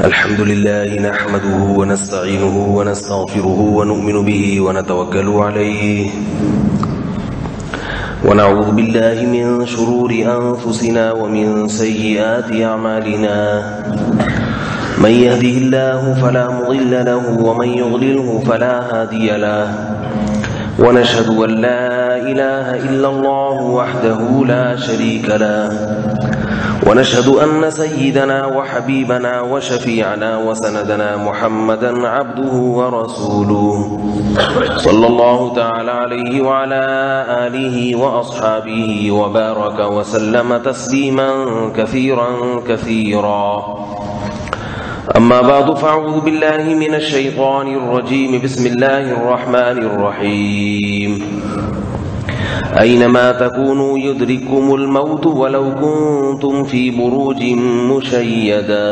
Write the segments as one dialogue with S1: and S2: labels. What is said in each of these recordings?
S1: الحمد لله نحمده ونستعينه ونستغفره ونؤمن به ونتوكل عليه ونعوذ بالله من شرور أنفسنا ومن سيئات أعمالنا من يهده الله فلا مضل له ومن يضلله فلا هادي له ونشهد أن لا إله إلا الله وحده لا شريك له ونشهد أن سيدنا وحبيبنا وشفيعنا وسندنا محمدا عبده ورسوله صلى الله تعالى عليه وعلى آله وأصحابه وبارك وسلم تسليما كثيرا أما بعد فأعوذ بالله من الشيطان الرجيم بسم الله الرحمن الرحيم أينما تكونوا يدرككم الموت ولو كنتم في بروج مشيدة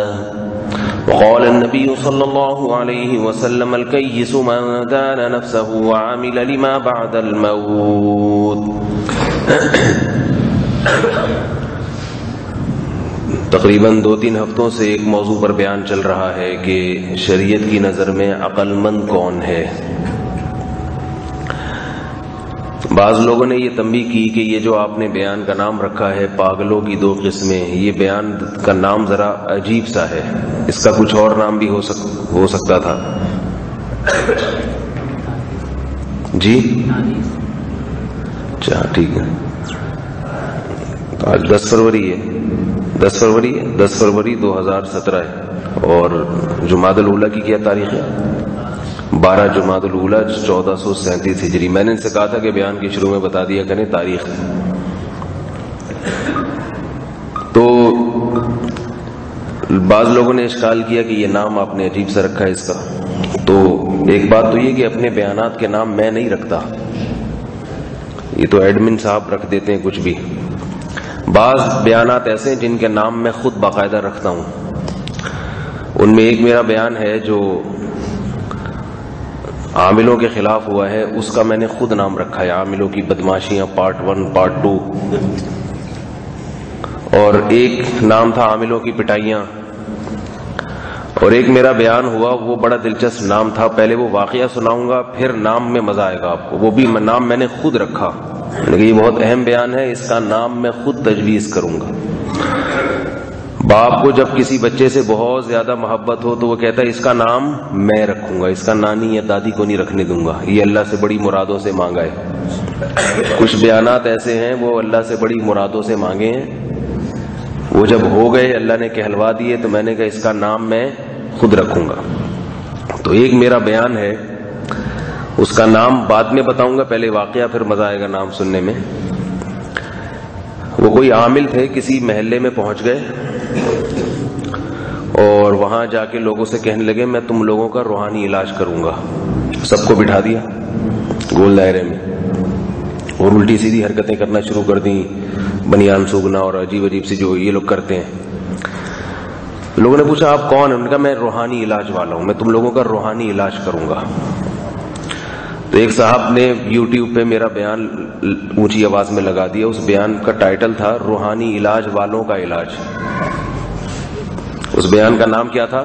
S1: وقال النبي صلى الله عليه وسلم الكيس من دان نفسه وعمل لما بعد الموت. تقریباً 2-3 ہفتوں سے ایک موضوع پر بیان چل رہا ہے کہ شریعت کی نظر میں عقل مند کون ہے. بعض لوگوں نے یہ تنبیہ کی کہ یہ جو آپ نے بیان کا نام رکھا ہے پاگلوں کی 2 قسمیں، یہ بیان کا نام ذرا عجیب سا ہے، اس کا کچھ اور نام بھی ہو سکتا تھا. جی اچھا ٹھیک ہے. آج 10 فروری 2017 ہے اور جمادی الاولیٰ کی کیا تاریخ ہے؟ 12 جمادی الاولیٰ 1437 ہجری. میں نے ان سے کہا تھا کہ بیان کے شروع میں بتا دیا کریں تاریخ. تو بعض لوگوں نے اشکال کیا کہ یہ نام آپ نے عجیب سا رکھا ہے اس کا. تو ایک بات تو یہ کہ اپنے بیانات کے نام میں نہیں رکھتا، یہ تو ایڈمن صاحب رکھ دیتے ہیں کچھ بھی. بعض بیانات ایسے ہیں جن کے نام میں خود باقاعدہ رکھتا ہوں. ان میں ایک میرا بیان ہے جو عاملوں کے خلاف ہوا ہے، اس کا میں نے خود نام رکھا ہے، عاملوں کی بدماشیاں پارٹ 1 پارٹ 2. اور ایک نام تھا عاملوں کی پٹائیاں. اور ایک میرا بیان ہوا وہ بڑا دلچسپ نام تھا. پہلے وہ واقعہ سناؤں گا پھر نام میں مزہ آئے گا آپ کو. وہ بھی نام میں نے خود رکھا، لیکن یہ بہت اہم بیان ہے، اس کا نام میں خود تجویز کروں گا. باپ کو جب کسی بچے سے بہت زیادہ محبت ہو تو وہ کہتا ہے اس کا نام میں رکھوں گا، اس کا نانی یا دادی کو نہیں رکھنے دوں گا، یہ اللہ سے بڑی مرادوں سے مانگا ہے. کچھ بیانات ایسے ہیں وہ اللہ سے بڑی مرادوں سے مانگے ہیں، وہ جب ہو گئے اللہ نے کہلوا دیے تو میں نے کہا اس کا نام میں خود رکھوں گا. تو ایک میرا بیان ہے، اس کا نام بعد میں بتاؤں گا، پہلے واقعہ پھر مزہ آئے گا نام سننے میں. وہ کوئی عامل تھے، کسی محلے میں پہنچ گئے اور وہاں جا کے لوگوں سے کہنے لگے میں تم لوگوں کا روحانی علاج کروں گا. سب کو بٹھا دیا گول دائرے میں اور الٹی سیدھی حرکتیں کرنا شروع کر دیں، بنیان سوگنا اور عجیب سی جو یہ لوگ کرتے ہیں. لوگوں نے پوچھا آپ کون ہیں؟ ان کا میں روحانی علاج والا ہوں، میں تم لوگوں کا روحانی علاج کروں گا. تو ایک صاحب نے یوٹیوب پہ میرا بیان اونچی آواز میں لگا دیا. اس بیان کا ٹائٹل تھا روحانی علاج والوں کا علاج. اس بیان کا نام کیا تھا؟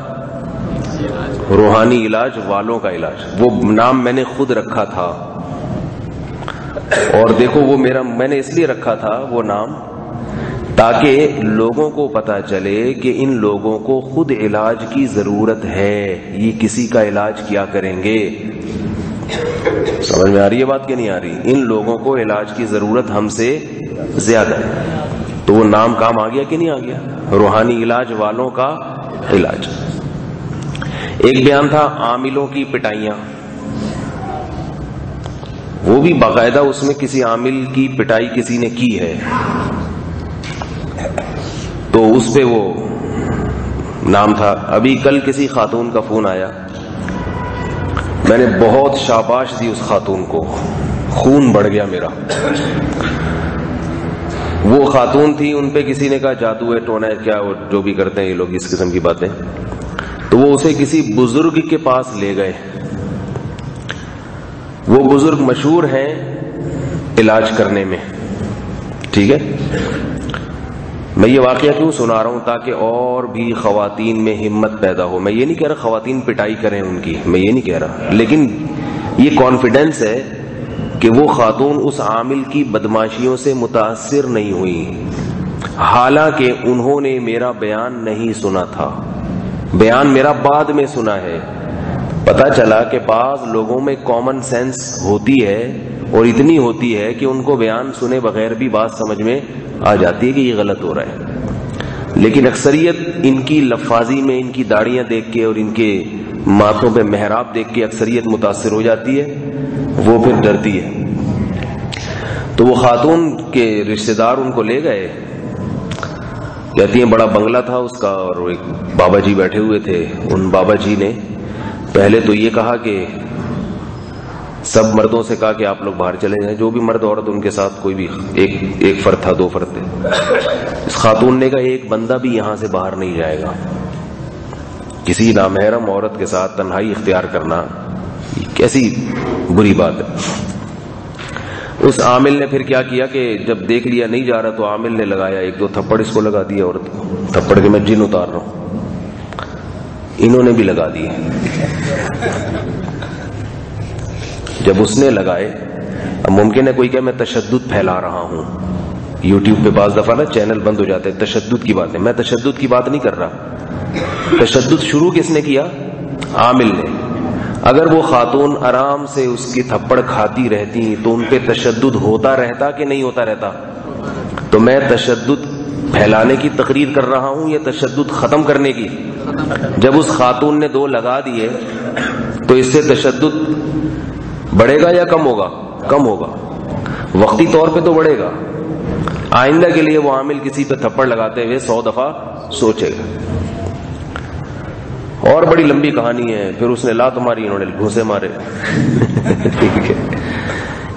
S1: روحانی علاج والوں کا علاج. وہ نام میں نے خود رکھا تھا. اور دیکھو وہ میں نے اس لیے رکھا تھا وہ نام تاکہ لوگوں کو پتا چلے کہ ان لوگوں کو خود علاج کی ضرورت ہے، یہ کسی کا علاج کیا کریں گے. سمجھ میں آ رہی ہے بات کہ نہیں آ رہی؟ ان لوگوں کو علاج کی ضرورت ہم سے زیادہ ہے. تو وہ نام کام آ گیا کہ نہیں آ گیا؟ روحانی علاج والوں کا علاج. ایک بیان تھا عاملوں کی پٹائیاں. وہ بھی باقاعدہ اس میں کسی عامل کی پٹائی کسی نے کی ہے تو اس پہ وہ نام تھا. ابھی کل کسی خاتون کا فون آیا، میں نے بہت شاباش دی اس خاتون کو، خون بڑھ گیا میرا. وہ خاتون تھی، ان پہ کسی نے کہا جادو ہے، ٹونا ہے، کیا جو بھی کرتے ہیں یہ لوگ اس قسم کی باتیں. تو وہ اسے کسی بزرگ کے پاس لے گئے. وہ بزرگ مشہور ہیں علاج کرنے میں، ٹھیک ہے. میں یہ واقعہ کیوں سنا رہا ہوں؟ تاکہ اور بھی خواتین میں ہمت پیدا ہو. میں یہ نہیں کہہ رہا خواتین پٹائی کریں ان کی، میں یہ نہیں کہہ رہا، لیکن یہ کانفیڈنس ہے کہ وہ خاتون اس عامل کی بدماشیوں سے متاثر نہیں ہوئی، حالانکہ انہوں نے میرا بیان نہیں سنا تھا، بیان میرا بعد میں سنا ہے. پتا چلا کہ بعض لوگوں میں کامن سینس ہوتی ہے اور اتنی ہوتی ہے کہ ان کو بیان سنے بغیر بھی بات سمجھ میں آ جاتی ہے کہ یہ غلط ہو رہا ہے، لیکن اکثریت ان کی لفاظی میں، ان کی داڑیاں دیکھ کے اور ان کے ماتھوں پہ محراب دیکھ کے اکثریت متاثر ہو جاتی ہے، وہ پھر ڈرتی ہے. تو وہ خاتون کے رشتہ دار ان کو لے گئے، کہتی ہیں بڑا بنگلہ تھا اس کا اور ایک بابا جی بیٹھے ہوئے تھے. ان بابا جی نے پہلے تو یہ کہا کہ سب مردوں سے کہا کہ آپ لوگ باہر چلے جائیں، جو بھی مرد عورت ان کے ساتھ کوئی بھی ایک فرد تھا، 2 فرد تھے. اس خاتون نے کہا ایک بندہ بھی یہاں سے باہر نہیں جائے گا. کسی نامحرم عورت کے ساتھ تنہائی اختیار کرنا کیسی بری بات ہے. اس عامل نے پھر کیا کیا کہ جب دیکھ لیا نہیں جا رہا تو عامل نے لگایا 1-2 تھپڑ اس کو لگا دیے عورت کو، تھپڑ کے میں جن اتار رہا ہوں. انہوں نے بھی لگا دیے. جب اس نے لگائے، اب ممکن ہے کوئی کہ میں تشدد پھیلا رہا ہوں، یوٹیوب پہ بعض دفعہ نا چینل بند ہو جاتے ہیں تشدد کی باتیں. میں تشدد کی بات نہیں کر رہا. تشدد شروع کس نے کیا؟ عامل نے. اگر وہ خاتون آرام سے اس کی تھپڑ کھاتی رہتی تو ان پہ تشدد ہوتا رہتا کہ نہیں ہوتا رہتا؟ تو میں تشدد پھیلانے کی تقریر کر رہا ہوں یا تشدد ختم کرنے کی؟ جب اس خاتون نے 2 لگا دیے تو اس سے تشدد بڑھے گا یا کم ہوگا؟ کم ہوگا. وقتی طور پہ تو بڑھے گا. آئندہ کے لیے وہ عامل کسی پہ تھپڑ لگاتے ہوئے 100 دفعہ سوچے گا. اور بڑی لمبی کہانی ہے. پھر اس نے لات ماری، انہوں نے گھوسے مارے. ٹھیک ہے.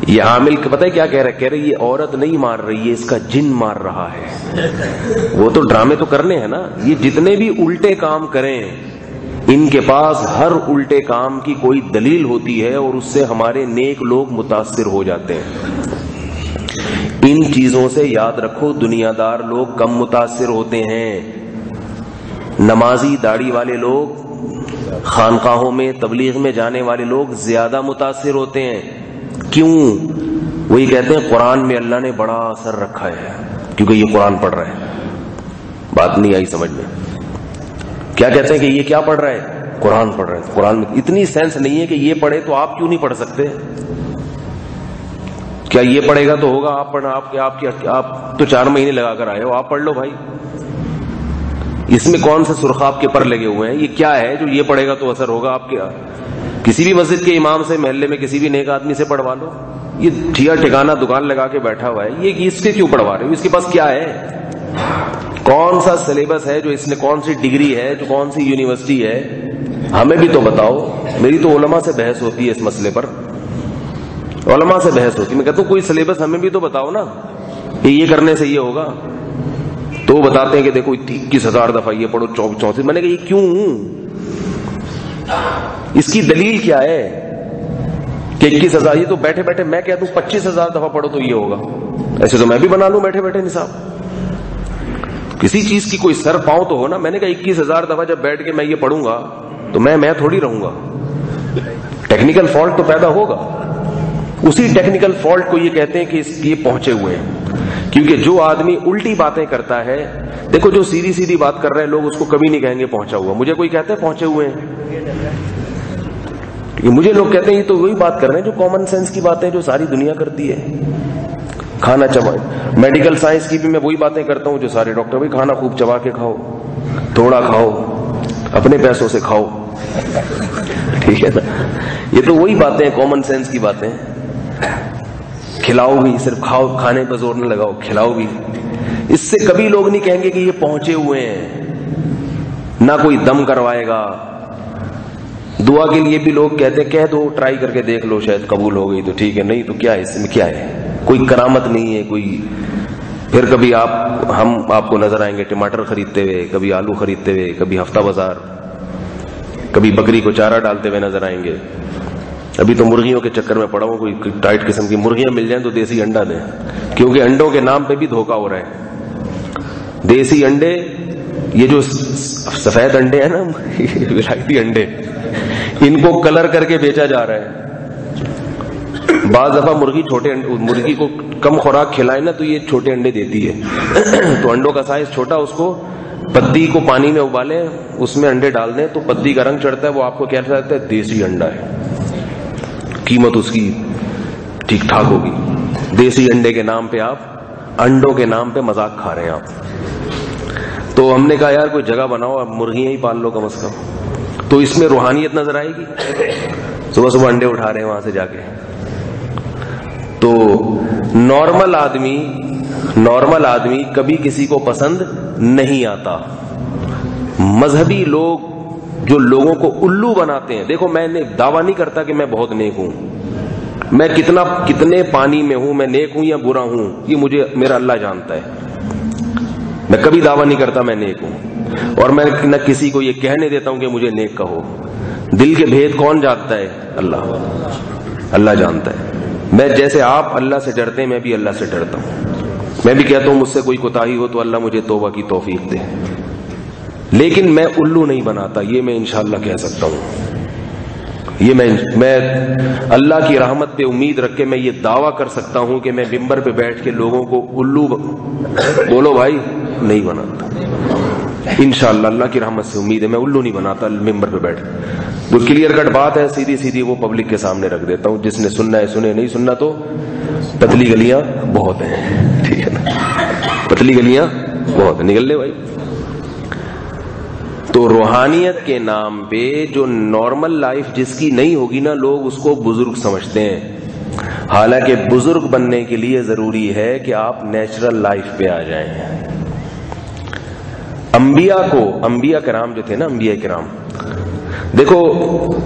S1: یہ عامل پتہ ہے کیا کہہ رہا ہے؟ کہہ رہے یہ عورت نہیں مار رہی ہے، اس کا جن مار رہا ہے. وہ تو ڈرامے تو کرنے ہیں نا. یہ جتنے بھی الٹے کام کریں ان کے پاس ہر الٹے کام کی کوئی دلیل ہوتی ہے اور اس سے ہمارے نیک لوگ متاثر ہو جاتے ہیں. ان چیزوں سے یاد رکھو دنیا دار لوگ کم متاثر ہوتے ہیں. نمازی داڑھی والے لوگ، خانقاہوں میں تبلیغ میں جانے والے لوگ زیادہ متاثر ہوتے ہیں. کیوں؟ وہی کہتے ہیں قرآن میں اللہ نے بڑا اثر رکھا ہے کیونکہ یہ قرآن پڑھ رہا ہے. بات نہیں آئی سمجھ میں؟ کیا کہتے ہیں کہ یہ کیا پڑھ رہا ہے؟ قرآن پڑھ رہا ہے. قرآن میں اتنی سینس نہیں ہے کہ یہ پڑھے تو آپ کیوں نہیں پڑھ سکتے؟ کیا یہ پڑھے گا تو ہوگا؟ آپ پڑھنا، آپ تو 4 مہینے لگا کر آئے ہو، آپ پڑھ لو بھائی. اس میں کون سے سرخاب کے پر لگے ہوئے ہیں؟ یہ کیا ہے جو یہ پڑھے گا تو اثر ہوگا؟ آپ کیا کسی بھی مسجد کے امام سے، محلے میں کسی بھی نیک آدمی سے پڑھوا لو. یہ ٹھیا ٹھکانہ دکان لگا کے بیٹھا ہوا ہے، یہ اس سے کیوں پڑھوا رہے ہو؟ اس کے پاس کیا ہے؟ کون سا سلیبس ہے جو اس نے، کون سی ڈگری ہے جو، کون سی یونیورسٹی ہے؟ ہمیں بھی تو بتاؤ. میری تو علماء سے بحث ہوتی ہے اس مسئلے پر، علماء سے بحث ہوتی ہے. میں کہتا ہوں کوئی سلیبس ہمیں بھی تو بتاؤ نا کہ یہ کرنے سے یہ ہوگا. تو وہ بتاتے ہیں کہ دیکھو 21,000 دفعہ یہ پڑھو 34. میں نے کہا یہ کیوں؟ اس کی دلیل کیا ہے کہ 21,000؟ یہ تو بیٹھے بیٹھے میں کہتا ہوں 25,000 دفعہ پڑھو تو یہ ہوگا. ایسے تو میں بھی بنا لوں بیٹھے بیٹھے نصاب. کسی چیز کی کوئی سر پاؤں تو ہو نا. میں نے کہا 21,000 دفعہ جب بیٹھ کے میں یہ پڑھوں گا تو میں تھوڑی رہوں گا. ٹیکنیکل فالٹ تو پیدا ہوگا. اسی ٹیکنیکل فالٹ کو یہ کہتے ہیں کہ یہ پہنچے ہوئے ہیں. کیونکہ جو آدمی الٹی باتیں کرتا ہے، دیکھو جو سیدھی سیدھی بات کر رہے ہیں لوگ اس کو کبھی نہیں کہیں گے پہنچا ہوا. مجھے کوئی کہتا ہے پہنچے ہوئے ہیں؟ مجھے لوگ کہتے ہیں یہ تو وہی بات کر رہے ہیں جو کامن سینس کی باتیں جو ساری دنیا کرتی ہے. کھانا چبا، میڈیکل سائنس کی بھی میں وہی باتیں کرتا ہوں جو سارے ڈاکٹر، بھائی کھانا خوب چبا کے کھاؤ، تھوڑا کھاؤ، اپنے پیسوں سے کھاؤ. ٹھیک ہے نا؟ یہ تو وہی باتیں ہیں، کامن سینس کی باتیں. کھلاؤ بھی، صرف کھاؤ، کھانے پر زور نہ لگاؤ، کھلاؤ بھی. اس سے کبھی لوگ نہیں کہیں گے کہ یہ پہنچے ہوئے ہیں. نہ کوئی دم کروائے گا. دعا کے لیے بھی لوگ کہتے ہیں کہہ دو، ٹرائی کر کے دیکھ لو، شاید قبول ہو گئی تو ٹھیک ہے، نہیں تو کیا ہے اس میں؟ کیا ہے؟ کوئی کرامت نہیں ہے کوئی. پھر کبھی ہم آپ کو نظر آئیں گے ٹماٹر خریدتے ہوئے، کبھی آلو خریدتے ہوئے، کبھی ہفتہ بازار، کبھی بکری کو چارہ ڈالتے ہوئے نظر آئیں گے. ابھی تو مرغیوں کے چکر میں پڑا ہوں، کوئی ٹائٹ قسم کی مرغیاں مل جائیں تو دیسی انڈا دیں، کیونکہ انڈوں کے نام پہ بھی دھوکہ ہو رہا ہے. دیسی انڈے، یہ جو سفید انڈے ہیں نا ولایتی انڈے، ان کو کلر کر کے بیچا جا رہا ہے. بعض دفعہ مرغی کو کم خوراک کھلائے نا تو یہ چھوٹے انڈے دیتی ہے. تو انڈوں کا سائز چھوٹا، اس کو پتی کو پانی میں ابالیں، اس میں انڈے ڈال دیں تو پتی کا رنگ چڑھتا ہے، وہ آپ کو کیا لگتا ہے؟ دیسی انڈا ہے. قیمت اس کی ٹھیک ٹھاک ہوگی. دیسی انڈے کے نام پہ آپ انڈوں کے نام پہ مذاق کھا رہے ہیں آپ. تو ہم نے کہا یار کوئی جگہ بناؤ، اب مرغیاں ہی پال لو کم از کم. تو اس میں روحانیت نظر آئے گی. صبح صبح انڈے اٹھا رہے ہیں وہاں سے جا کے. تو نارمل آدمی کبھی کسی کو پسند نہیں آتا. مذہبی لوگ جو لوگوں کو الو بناتے ہیں، دیکھو میں نے دعویٰ نہیں کرتا کہ میں بہت نیک ہوں، میں کتنے پانی میں ہوں، میں نیک ہوں یا برا ہوں، یہ میرا اللہ جانتا ہے. میں کبھی دعویٰ نہیں کرتا میں نیک ہوں، اور میں نہ کسی کو یہ کہنے دیتا ہوں کہ مجھے نیک کہو. دل کے بھید کون جانتا ہے؟ اللہ جانتا ہے. میں جیسے آپ اللہ سے ڈرتے ہیں، میں بھی اللہ سے ڈرتا ہوں. میں بھی کہتا ہوں مجھ سے کوئی کوتاہی ہو تو اللہ مجھے توبہ کی توفیق دے، لیکن میں الو نہیں بناتا، یہ میں انشاءاللہ کہہ سکتا ہوں. یہ میں اللہ کی رحمت پہ امید رکھ کے میں یہ دعویٰ کر سکتا ہوں کہ میں ممبر پہ بیٹھ کے لوگوں کو الو بولو بھائی نہیں بناتا. انشاءاللہ اللہ کی رحمت سے امید ہے میں الو نہیں بناتا ممبر پہ بیٹھ. جو کلیئر کٹ بات ہے سیدھی وہ پبلک کے سامنے رکھ دیتا ہوں. جس نے سننا ہے سنے، نہیں سننا تو پتلی گلیاں بہت ہیں، ٹھیک ہے نا، پتلی گلیاں بہت ہیں، نکل لے بھائی. تو روحانیت کے نام پہ جو نارمل لائف جس کی نہیں ہوگی نا، لوگ اس کو بزرگ سمجھتے ہیں. حالانکہ بزرگ بننے کے لیے ضروری ہے کہ آپ نیچرل لائف پہ آ جائیں. انبیاء کرام جو تھے نا، انبیاء کرام، دیکھو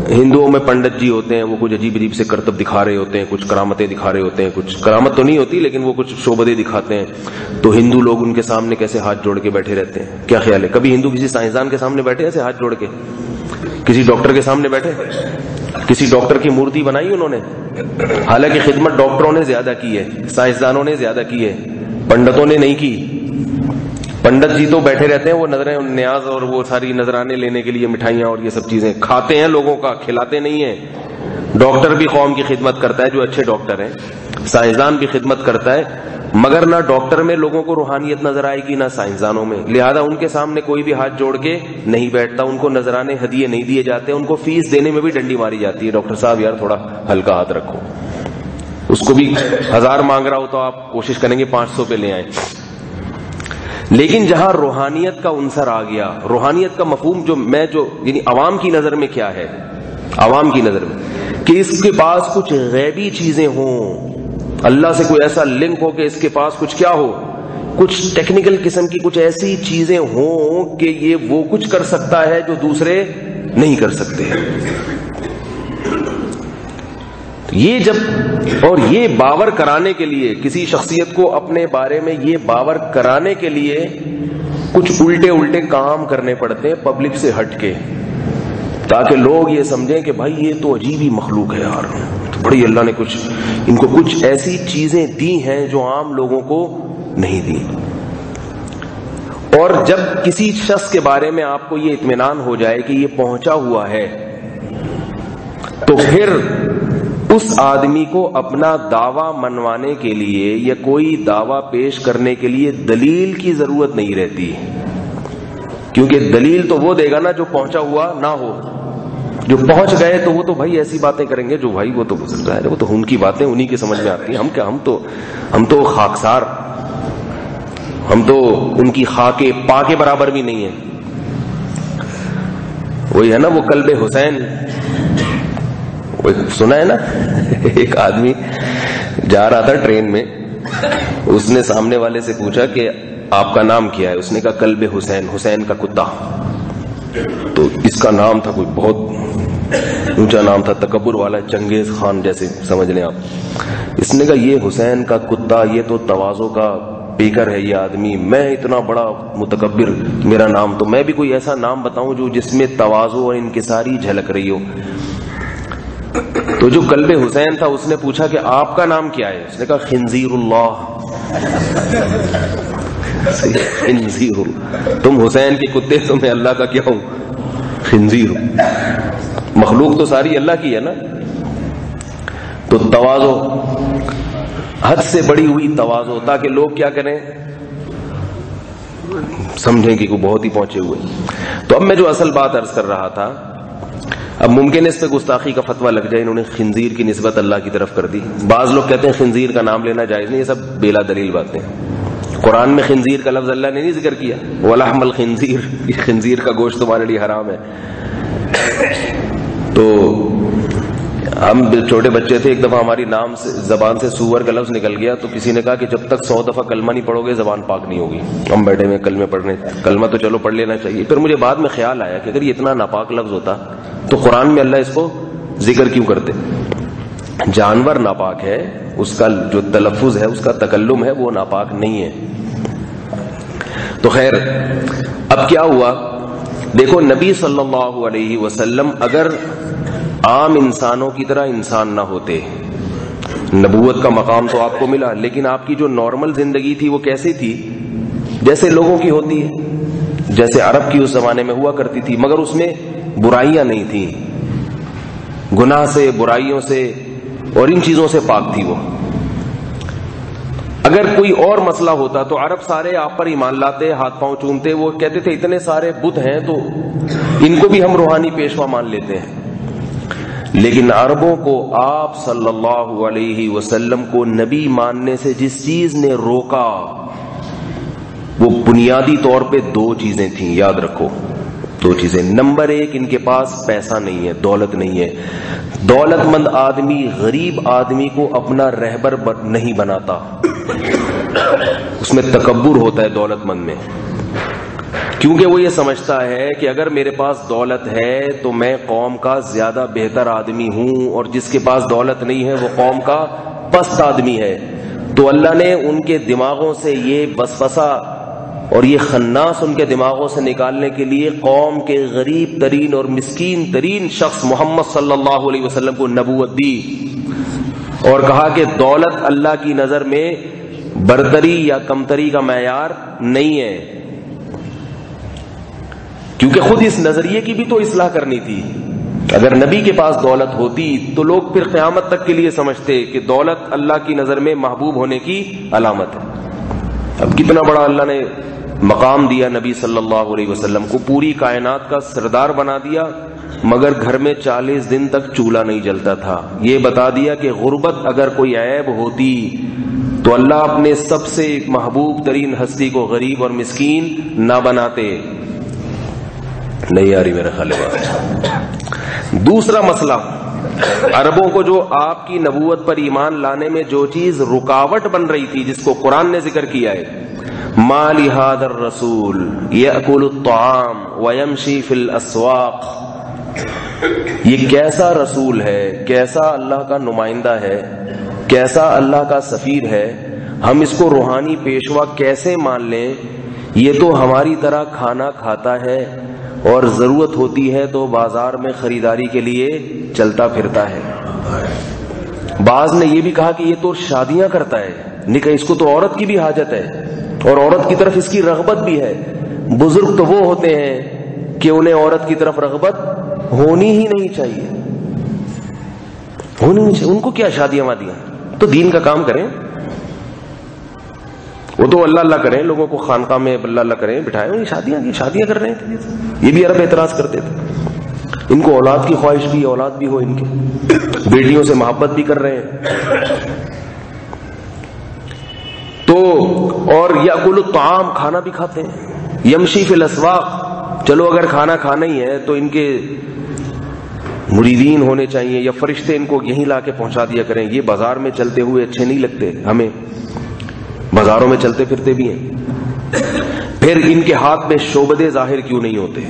S1: ہندوؤں میں پنڈت جی ہوتے ہیں، وہ کچھ عجیب سے کرتب دکھا رہے ہوتے ہیں، کچھ کرامتیں دکھا رہے ہوتے ہیں. کچھ کرامت تو نہیں ہوتی لیکن وہ کچھ شعبدے دکھاتے ہیں. تو ہندو لوگ ان کے سامنے کیسے ہاتھ جوڑ کے بیٹھے رہتے ہیں. کیا خیال ہے کبھی ہندو کسی سائنسدان کے سامنے بیٹھے ایسے ہاتھ جوڑ کے؟ کسی ڈاکٹر کے سامنے بیٹھے؟ کسی ڈاکٹر کی مورتی بنائی انہوں نے؟ حالانکہ خدمت ڈاکٹروں نے زیادہ کی ہے، سائنسدانوں نے زیادہ کی ہے، پنڈتوں نے نہیں کی. پنڈت جی تو بیٹھے رہتے ہیں، وہ نظریں نیاز اور وہ ساری نذرانے لینے کے لیے مٹھائیاں اور یہ سب چیزیں کھاتے ہیں، لوگوں کا کھلاتے نہیں ہیں. ڈاکٹر بھی قوم کی خدمت کرتا ہے جو اچھے ڈاکٹر ہیں، سائنسدان بھی خدمت کرتا ہے، مگر نہ ڈاکٹر میں لوگوں کو روحانیت نظر آئے گی نہ سائنسدانوں میں. لہذا ان کے سامنے کوئی بھی ہاتھ جوڑ کے نہیں بیٹھتا، ان کو نذرانے ہدیے نہیں دیے جاتے، ان کو فیس دینے میں بھی ڈنڈی ماری جاتی ہے. ڈاکٹر صاحب یار تھوڑا ہلکا ہاتھ رکھو. اس کو بھی 1000 مانگ رہا ہو تو آپ کوشش کریں گے 500 پہ لے آئیں. لیکن جہاں روحانیت کا عنصر آ گیا، روحانیت کا مفہوم جو یعنی عوام کی نظر میں کیا ہے؟ عوام کی نظر میں کہ اس کے پاس کچھ غیبی چیزیں ہوں، اللہ سے کوئی ایسا لنک ہو کہ اس کے پاس کچھ کیا ہو، کچھ ٹیکنیکل قسم کی کچھ ایسی چیزیں ہوں کہ یہ وہ کچھ کر سکتا ہے جو دوسرے نہیں کر سکتے. یہ جب اور یہ باور کرانے کے لیے کسی شخصیت کو اپنے بارے میں یہ باور کرانے کے لیے کچھ الٹے کام کرنے پڑتے ہیں پبلک سے ہٹ کے، تاکہ لوگ یہ سمجھیں کہ بھائی یہ تو عجیب ہی مخلوق ہے یار، بڑی اللہ نے ان کو کچھ ایسی چیزیں دی ہیں جو عام لوگوں کو نہیں دی. اور جب کسی شخص کے بارے میں آپ کو یہ اطمینان ہو جائے کہ یہ پہنچا ہوا ہے، تو پھر اس آدمی کو اپنا دعویٰ منوانے کے لیے یا کوئی دعویٰ پیش کرنے کے لیے دلیل کی ضرورت نہیں رہتی، کیونکہ دلیل تو وہ دے گا نا جو پہنچا ہوا نہ ہو. جو پہنچ گئے تو وہ تو بھائی ایسی باتیں کریں گے جو بھائی وہ تو گزر گئے، وہ تو ان کی باتیں انہی کی سمجھ میں آتی ہیں. ہم تو خاکسار، ہم تو ان کی خاک پا کے برابر بھی نہیں ہیں. وہی ہے نا وہ کلب حسین، سنا ہے نا، ایک آدمی جا رہا تھا ٹرین میں، اس نے سامنے والے سے پوچھا کہ آپ کا نام کیا ہے؟ اس نے کہا کلب حسین، حسین کا کتا. تو اس کا نام تھا کوئی بہت اونچا نام تھا، تکبر والا، چنگیز خان جیسے سمجھ لیں آپ. اس نے کہا یہ حسین کا کتا، یہ تو تواضع کا پیکر ہے یہ آدمی، میں اتنا بڑا متکبر، میرا نام تو میں بھی کوئی ایسا نام بتاؤں جو جس میں تواضع اور انکساری جھلک رہی ہو. تو جو کلب حسین تھا اس نے پوچھا کہ آپ کا نام کیا ہے؟ اس نے کہا خنزیر اللہ. خنزیر، تم حسین کے کتے تو میں اللہ کا کیا ہوں؟ خنزیر ہوں۔ مخلوق تو ساری اللہ کی ہے نا۔ تو تواضع، حد سے بڑی ہوئی تواضع، تاکہ لوگ کیا کریں؟ سمجھیں کہ کوئی بہت ہی پہنچے ہوئے۔ تو اب میں جو اصل بات عرض کر رہا تھا، اب ممکن ہے اس پہ گستاخی کا فتویٰ لگ جائے، انہوں نے خنزیر کی نسبت اللہ کی طرف کر دی۔ بعض لوگ کہتے ہیں خنزیر کا نام لینا جائز نہیں، یہ سب بلا دلیل باتیں۔ قرآن میں خنزیر کا لفظ اللہ نے نہیں ذکر کیا، وَلَحْمَ الْخِنزِيرِ، خنزیر کا گوشت تمہارے لیے حرام ہے۔ تو ہم چھوٹے بچے تھے، ایک دفعہ ہماری نام سے زبان سے سور کا لفظ نکل گیا، تو کسی نے کہا کہ جب تک 100 دفعہ کلمہ نہیں پڑھو گے زبان پاک نہیں ہوگی۔ ہم بیٹھے ہوئے کلمے پڑھنے، کلمہ تو چلو پڑھ لینا چاہیے۔ پھر مجھے بعد میں خیال آیا کہ اگر یہ اتنا ناپاک لفظ ہوتا تو قرآن میں اللہ اس کو ذکر کیوں کرتے؟ جانور ناپاک ہے، اس کا جو تلفظ ہے، اس کا تکلم ہے، وہ ناپاک نہیں ہے۔ تو خیر، اب کیا ہوا؟ دیکھو نبی صلی اللہ علیہ وسلم اگر عام انسانوں کی طرح انسان نہ ہوتے، نبوت کا مقام تو آپ کو ملا، لیکن آپ کی جو نارمل زندگی تھی وہ کیسی تھی؟ جیسے لوگوں کی ہوتی ہے، جیسے عرب کی اس زمانے میں ہوا کرتی تھی، مگر اس میں برائیاں نہیں تھیں، گناہ سے، برائیوں سے اور ان چیزوں سے پاک تھی وہ۔ اگر کوئی اور مسئلہ ہوتا تو عرب سارے آپ پر ایمان لاتے، ہاتھ پاؤں چومتے، وہ کہتے تھے اتنے سارے بت ہیں تو ان کو بھی ہم روحانی پیشوا مان لیتے ہیں۔ لیکن عربوں کو آپ صلی اللہ علیہ وسلم کو نبی ماننے سے جس چیز نے روکا، وہ بنیادی طور پہ دو چیزیں تھیں، یاد رکھو دو چیزیں۔ نمبر ایک، ان کے پاس پیسہ نہیں ہے، دولت نہیں ہے۔ دولت مند آدمی غریب آدمی کو اپنا رہبر نہیں بناتا، اس میں تکبر ہوتا ہے دولت مند میں، کیونکہ وہ یہ سمجھتا ہے کہ اگر میرے پاس دولت ہے تو میں قوم کا زیادہ بہتر آدمی ہوں، اور جس کے پاس دولت نہیں ہے وہ قوم کا پست آدمی ہے۔ تو اللہ نے ان کے دماغوں سے یہ وسوسہ اور یہ خناس ان کے دماغوں سے نکالنے کے لیے قوم کے غریب ترین اور مسکین ترین شخص محمد صلی اللہ علیہ وسلم کو نبوت دی، اور کہا کہ دولت اللہ کی نظر میں برتری یا کمتری کا معیار نہیں ہے، کیونکہ خود اس نظریے کی بھی تو اصلاح کرنی تھی۔ اگر نبی کے پاس دولت ہوتی تو لوگ پھر قیامت تک کے لیے سمجھتے کہ دولت اللہ کی نظر میں محبوب ہونے کی علامت ہے۔ اب کتنا بڑا اللہ نے مقام دیا نبی صلی اللہ علیہ وسلم کو، پوری کائنات کا سردار بنا دیا، مگر گھر میں 40 دن تک چولہا نہیں جلتا تھا۔ یہ بتا دیا کہ غربت اگر کوئی عیب ہوتی تو اللہ اپنے سب سے محبوب ترین ہستی کو غریب اور مسکین نہ بناتے۔ نہیں آ رہی میرا خیال ہے۔ دوسرا مسئلہ، عربوں کو جو آپ کی نبوت پر ایمان لانے میں جو چیز رکاوٹ بن رہی تھی، جس کو قرآن نے ذکر کیا ہے، ما لہذا الرسول یأکل الطعام ویمشی فی الاسواق، یہ کیسا رسول ہے، کیسا اللہ کا نمائندہ ہے، کیسا اللہ کا سفیر ہے، ہم اس کو روحانی پیشوا کیسے مان لیں؟ یہ تو ہماری طرح کھانا کھاتا ہے اور ضرورت ہوتی ہے تو بازار میں خریداری کے لیے چلتا پھرتا ہے۔ بعض نے یہ بھی کہا کہ یہ تو شادیاں کرتا ہے، نکاح، اس کو تو عورت کی بھی حاجت ہے اور عورت کی طرف اس کی رغبت بھی ہے۔ بزرگ تو وہ ہوتے ہیں کہ انہیں عورت کی طرف رغبت ہونی ہی نہیں چاہیے، ہونی نہیں چاہیے، ان کو کیا شادیاں وادیاں، تو دین کا کام کریں، وہ تو اللہ اللہ کریں، لوگوں کو خانقاہ میں اللہ اللہ کریں، بٹھائے، شادیاں کر رہے ہیں۔ یہ بھی عرب اعتراض کرتے تھے، ان کو اولاد کی خواہش بھی، اولاد بھی ہو، ان کے بیٹیوں سے محبت بھی کر رہے ہیں۔ تو اور یاکل الطعام، کھانا بھی کھاتے ہیں، یمشی فی الاسواق، چلو اگر کھانا کھانا ہی ہے تو ان کے مریدین ہونے چاہیے یا فرشتے ان کو یہیں لا کے پہنچا دیا کریں، یہ بازار میں چلتے ہوئے اچھے نہیں لگتے ہمیں، بازاروں میں چلتے پھرتے بھی ہیں۔ پھر ان کے ہاتھ میں شعبدے ظاہر کیوں نہیں ہوتے،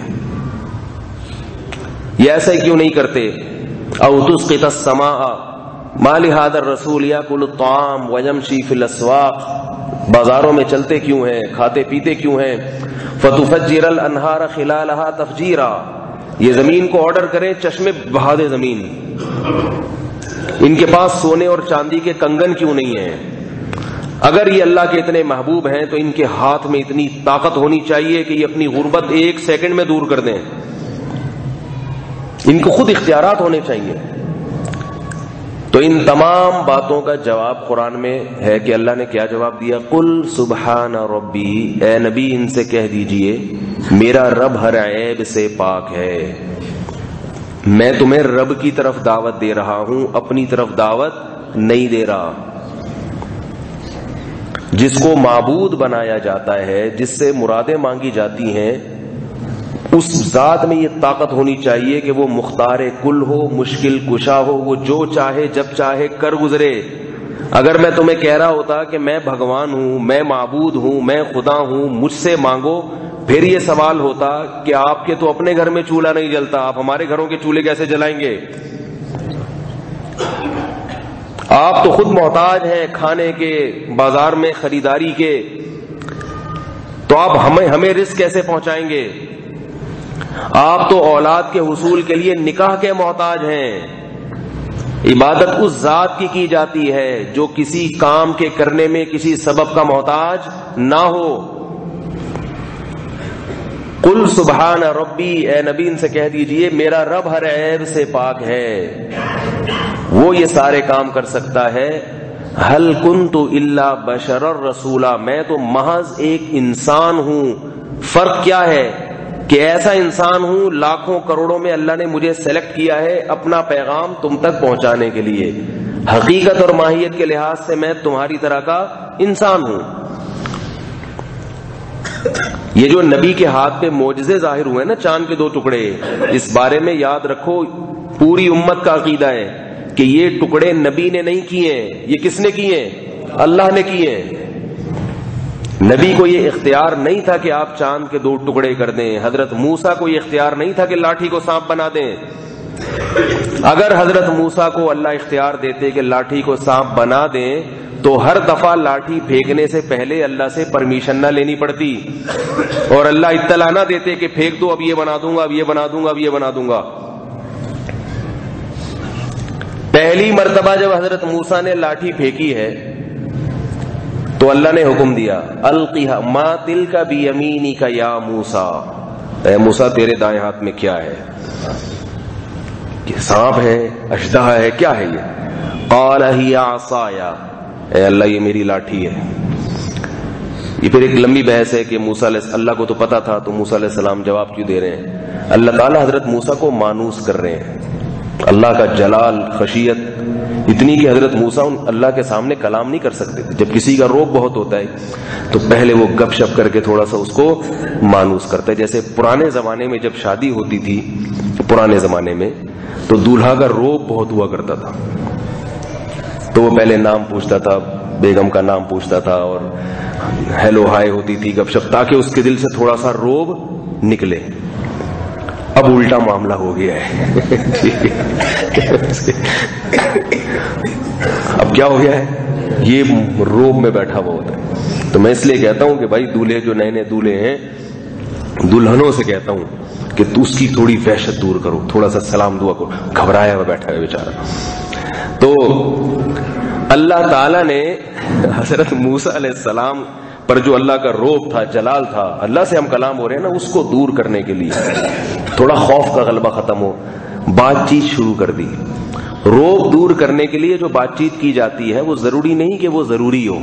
S1: یہ ایسا ہی کیوں نہیں کرتے؟ او تسقط السماء ما لهذا الرسول یاکل الطعام ویمشی فی الاسواق، بازاروں میں چلتے کیوں ہیں، کھاتے پیتے کیوں ہیں؟ فتفجر الانہار خلالها تفجیرا، یہ زمین کو آرڈر کریں چشمے بہا دے زمین، ان کے پاس سونے اور چاندی کے کنگن کیوں نہیں ہیں؟ اگر یہ اللہ کے اتنے محبوب ہیں تو ان کے ہاتھ میں اتنی طاقت ہونی چاہیے کہ یہ اپنی غربت 1 سیکنڈ میں دور کر دیں. ان کو خود اختیارات ہونے چاہیے. تو ان تمام باتوں کا جواب قرآن میں ہے کہ اللہ نے کیا جواب دیا؟ قل سبحان ربی، اے نبی ان سے کہہ دیجئے میرا رب ہر عیب سے پاک ہے. میں تمہیں رب کی طرف دعوت دے رہا ہوں، اپنی طرف دعوت نہیں دے رہا. جس کو معبود بنایا جاتا ہے، جس سے مرادیں مانگی جاتی ہیں، اس ذات میں یہ طاقت ہونی چاہیے کہ وہ مختار کل ہو، مشکل کشا ہو، وہ جو چاہے جب چاہے کر گزرے. اگر میں تمہیں کہہ رہا ہوتا کہ میں بھگوان ہوں، میں معبود ہوں، میں خدا ہوں، مجھ سے مانگو، پھر یہ سوال ہوتا کہ آپ کے تو اپنے گھر میں چولہا نہیں جلتا، آپ ہمارے گھروں کے چولہے کیسے جلائیں گے؟ آپ تو خود محتاج ہیں کھانے کے، بازار میں خریداری کے، تو آپ ہمیں رزق کیسے پہنچائیں گے؟ آپ تو اولاد کے حصول کے لیے نکاح کے محتاج ہیں. عبادت اس ذات کی جاتی ہے جو کسی کام کے کرنے میں کسی سبب کا محتاج نہ ہو. قل سبحان ربی، اے نبی ان سے کہہ دیجئے میرا رب ہر عیب سے پاک ہے، وہ یہ سارے کام کر سکتا ہے. هل كنت الا بشرا رسولا، میں تو محض ایک انسان ہوں. فرق کیا ہے کہ ایسا انسان ہوں لاکھوں کروڑوں میں اللہ نے مجھے سلیکٹ کیا ہے اپنا پیغام تم تک پہنچانے کے لیے. حقیقت اور ماہیت کے لحاظ سے میں تمہاری طرح کا انسان ہوں. یہ جو نبی کے ہاتھ پہ معجزے ظاہر ہوئے نا، چاند کے 2 ٹکڑے، اس بارے میں یاد رکھو پوری امت کا عقیدہ ہے کہ یہ ٹکڑے نبی نے نہیں کیے ہیں. یہ کس نے کیے ہیں؟ اللہ نے کیے ہیں. نبی کو یہ اختیار نہیں تھا کہ آپ چاند کے 2 ٹکڑے کر دیں. حضرت موسیٰ کو یہ اختیار نہیں تھا کہ لاٹھی کو سانپ بنا دیں. اگر حضرت موسیٰ کو اللہ اختیار دیتے کہ لاٹھی کو سانپ بنا دیں تو ہر دفعہ لاٹھی پھینکنے سے پہلے اللہ سے پرمیشن نہ لینی پڑتی، اور اللہ اطلاع نہ دیتے کہ پھینک دو، اب یہ بنا دوں گا، اب یہ بنا دوں گا، اب یہ بنا دوں گا. پہلی مرتبہ جب حضرت موسیٰ نے لاٹھی پھینکی ہے تو اللہ نے حکم دیا القیھا ما تلک بیمینک یا موسیٰ، اے موسیٰ تیرے دائیں ہاتھ میں کیا ہے؟ کہ سانپ ہے، اشدہا ہے، کیا ہے یہ؟ قال ہی عصای، اے اللہ یہ میری لاٹھی ہے. یہ پھر ایک لمبی بحث ہے کہ موسیٰ اللہ کو تو پتا تھا تو موسیٰ علیہ السلام جواب کیوں دے رہے ہیں؟ اللہ تعالیٰ حضرت موسیٰ کو مانوس کر رہے ہیں. اللہ کا جلال خشیت اتنی کہ حضرت موسیٰ اللہ کے سامنے کلام نہیں کر سکتے تھے. جب کسی کا روب بہت ہوتا ہے تو پہلے وہ گپ شپ کر کے تھوڑا سا اس کو مانوس کرتا ہے. جیسے پرانے زمانے میں جب شادی ہوتی تھی، پرانے زمانے میں تو دولہا کا روب بہت ہوا کرتا تھا، تو وہ پہلے نام پوچھتا تھا، بیگم کا نام پوچھتا تھا، اور ہیلو ہائے ہوتی تھی، گپ شپ، تاکہ اس کے دل سے تھوڑا سا روب نکلے. اب الٹا معاملہ ہو گیا ہے. اب کیا ہو گیا ہے؟ یہ روب میں بیٹھا ہوا ہوتا ہے. تو میں اس لیے کہتا ہوں کہ بھائی دولہے جو نئے نئے دولہے ہیں، دلہنوں سے کہتا ہوں کہ تو اس کی تھوڑی وحشت دور کرو، تھوڑا سا سلام دعا کرو، گھبرایا ہوا بیٹھا ہے بیچارہ. تو اللہ تعالیٰ نے حضرت موسیٰ علیہ السلام پر جو اللہ کا روب تھا، جلال تھا، اللہ سے ہم کلام ہو رہے ہیں نا، اس کو دور کرنے کے لیے تھوڑا خوف کا غلبہ ختم ہو، بات چیت شروع کر دی. روب دور کرنے کے لیے جو بات چیت کی جاتی ہے وہ ضروری نہیں کہ وہ ضروری ہو.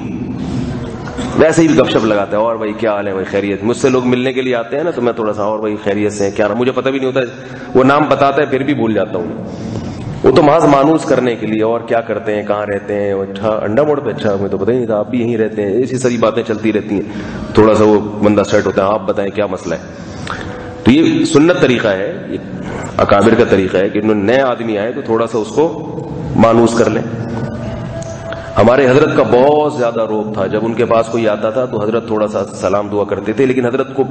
S1: ویسے ہی گپ شپ لگاتا ہے، اور بھائی کیا حال ہے، بھائی خیریت. مجھ سے لوگ ملنے کے لیے آتے ہیں نا تو میں تھوڑا سا اور بھائی خیریت سے کیا، مجھے پتہ بھی نہیں ہوتا، وہ نام بتاتا ہے پھر بھی بھول جاتا ہوں. وہ تو محض مانوس کرنے کے لیے، اور کیا کرتے ہیں، کہاں رہتے ہیں، اچھا انڈا موڑ پہ، اچھا ہمیں تو پتہ ہی نہیں تھا آپ بھی یہیں رہتے ہیں. ایسی ساری باتیں چلتی رہتی ہیں. تھوڑا سا وہ بندہ سیٹ ہوتا ہے، آپ بتائیں کیا مسئلہ ہے. تو یہ سنت طریقہ ہے، یہ اکابر کا طریقہ ہے کہ نئے آدمی آئے تو تھوڑا سا اس کو مانوس کر لیں. ہمارے حضرت کا بہت زیادہ روب تھا، جب ان کے پاس کوئی آتا تھا تو حضرت تھوڑا سا سلام دعا کرتے تھے، لیکن حضرت کو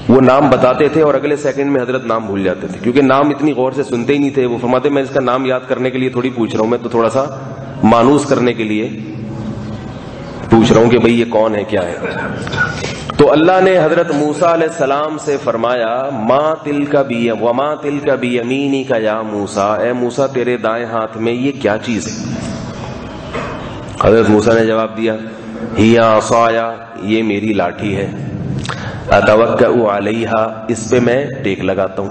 S1: وہ نام بتاتے تھے اور اگلے سیکنڈ میں حضرت نام بھول جاتے تھے، کیونکہ نام اتنی غور سے سنتے ہی نہیں تھے. وہ فرماتے میں اس کا نام یاد کرنے کے لیے تھوڑی پوچھ رہا ہوں، میں تو تھوڑا سا مانوس کرنے کے لیے پوچھ رہا ہوں کہ بھئی یہ کون ہے، کیا ہے. تو اللہ نے حضرت موسیٰ علیہ السلام سے فرمایا ما تلک وما تلک بیمینک یا موسیٰ، اے موسیٰ تیرے دائیں ہاتھ میں یہ کیا چیز ہے؟ حضرت موسیٰ نے جواب دیا ہیا عصایا، یہ میری لاٹھی ہے، اتوکأ علیہا، اس پہ میں ٹیک لگاتا ہوں.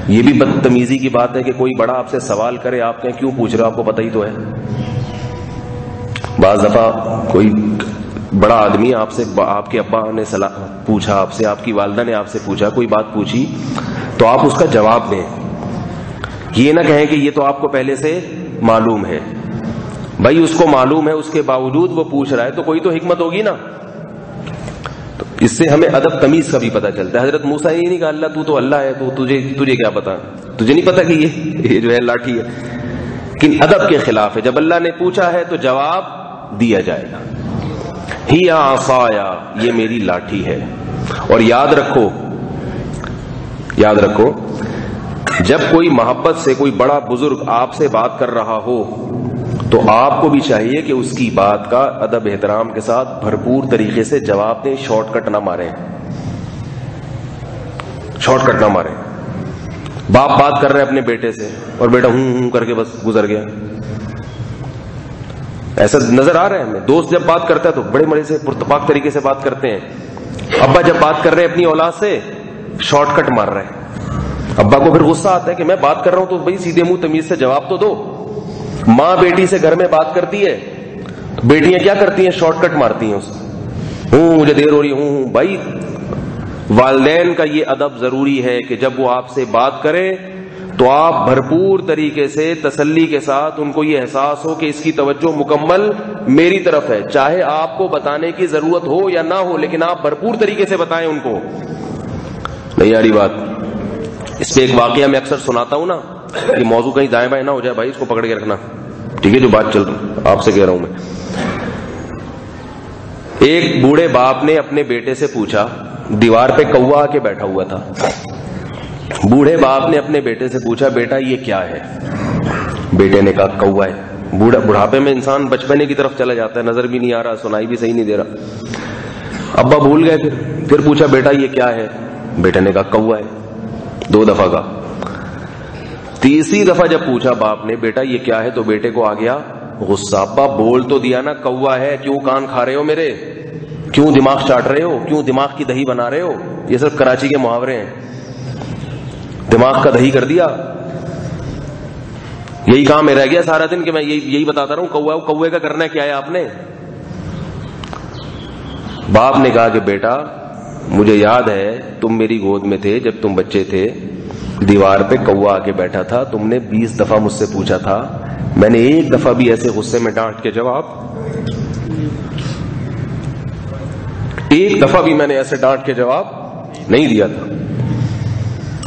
S1: یہ بھی بدتمیزی کی بات ہے کہ کوئی بڑا آپ سے سوال کرے، آپ کہیں کیوں پوچھ رہے ہو، آپ کو پتہ ہی تو ہے. بعض دفعہ کوئی بڑا آدمی آپ سے، آپ کے ابا نے پوچھا آپ سے، آپ کی والدہ نے آپ سے پوچھا، کوئی بات پوچھی تو آپ اس کا جواب دیں. یہ نہ کہیں کہ یہ تو آپ کو پہلے سے معلوم ہے. بھائی اس کو معلوم ہے، اس کے باوجود وہ پوچھ رہا ہے تو کوئی تو حکمت ہوگی نا. تو اس سے ہمیں ادب تمیز کا بھی پتہ چلتا ہے. حضرت موسیٰ یہ نہیں کہا اللہ تو اللہ ہے، تو تجھے کیا پتا، تجھے نہیں پتا کہ یہ جو ہے لاٹھی ہے. لیکن ادب کے خلاف ہے. جب اللہ نے پوچھا ہے تو جواب دیا جائے گا. ہی عصایا، یہ میری لاٹھی ہے. اور یاد رکھو جب کوئی محبت سے کوئی بڑا بزرگ آپ سے بات کر رہا ہو تو آپ کو بھی چاہیے کہ اس کی بات کا ادب احترام کے ساتھ بھرپور طریقے سے جواب دیں. شارٹ کٹ نہ ماریں. باپ بات کر رہے اپنے بیٹے سے اور بیٹا ہوں کر کے بس گزر گیا. ایسا نظر آ رہا ہے ہمیں. دوست جب بات کرتا ہے تو بڑے مزے سے پرتپاک طریقے سے بات کرتے ہیں. ابا جب بات کر رہے ہیں اپنی اولاد سے شارٹ کٹ مار رہے ہیں. ابا کو پھر غصہ آتا ہے کہ میں بات کر رہا ہوں تو بھائی سیدھے منہ تمیز سے جواب تو دو. ماں بیٹی سے گھر میں بات کرتی ہے، بیٹیاں کیا کرتی ہیں؟ شارٹ کٹ مارتی ہیں. مجھے دیر ہو رہی ہوں. بھائی والدین کا یہ ادب ضروری ہے کہ جب وہ آپ سے بات کرے تو آپ بھرپور طریقے سے تسلی کے ساتھ ان کو یہ احساس ہو کہ اس کی توجہ مکمل میری طرف ہے. چاہے آپ کو بتانے کی ضرورت ہو یا نہ ہو، لیکن آپ بھرپور طریقے سے بتائیں ان کو. نہیں آ رہی بات؟ اس پہ ایک واقعہ میں اکثر سناتا ہوں نا، یہ موضوع کہیں دائیں بائیں نہ ہو جائے بھائی، اس کو پکڑ کے رکھنا، ٹھیک ہے؟ جو بات چل رہی آپ سے کہہ رہا ہوں میں. ایک بوڑھے باپ نے اپنے بیٹے سے پوچھا، دیوار پہ کوا آ کے بیٹھا ہوا تھا. بوڑھے باپ نے اپنے بیٹے سے پوچھا بیٹا یہ کیا ہے؟ بیٹے نے کہا کوا ہے. بڑھاپے میں انسان بچپنے کی طرف چلا جاتا ہے، نظر بھی نہیں آ رہا، سنائی بھی صحیح نہیں دے رہا. ابا بھول گئے. پھر پوچھا بیٹا یہ کیا ہے؟ بیٹے نے کہا کوا ہے. 2 دفعہ کہا. تیسری دفعہ جب پوچھا باپ نے بیٹا یہ کیا ہے تو بیٹے کو آ گیا غصہ. ابا بول تو دیا نا کوا ہے، کیوں کان کھا رہے ہو میرے؟ کیوں دماغ چاٹ رہے ہو؟ کیوں دماغ کی دہی بنا رہے ہو؟ یہ صرف کراچی کے محاورے ہیں. دماغ کا دہی کر دیا. یہی کام میں رہ گیا سارا دن کہ میں یہی بتاتا رہا ہوں کوے کا کرنا کیا ہے آپ نے. باپ نے کہا کہ بیٹا مجھے یاد ہے تم میری گود میں تھے جب تم بچے تھے، دیوار پہ کوا آ کے بیٹھا تھا، تم نے 20 دفعہ مجھ سے پوچھا تھا، میں نے ایک دفعہ بھی ایسے غصے میں ڈانٹ کے جواب، ایک دفعہ بھی میں نے ایسے ڈانٹ کے جواب نہیں دیا تھا.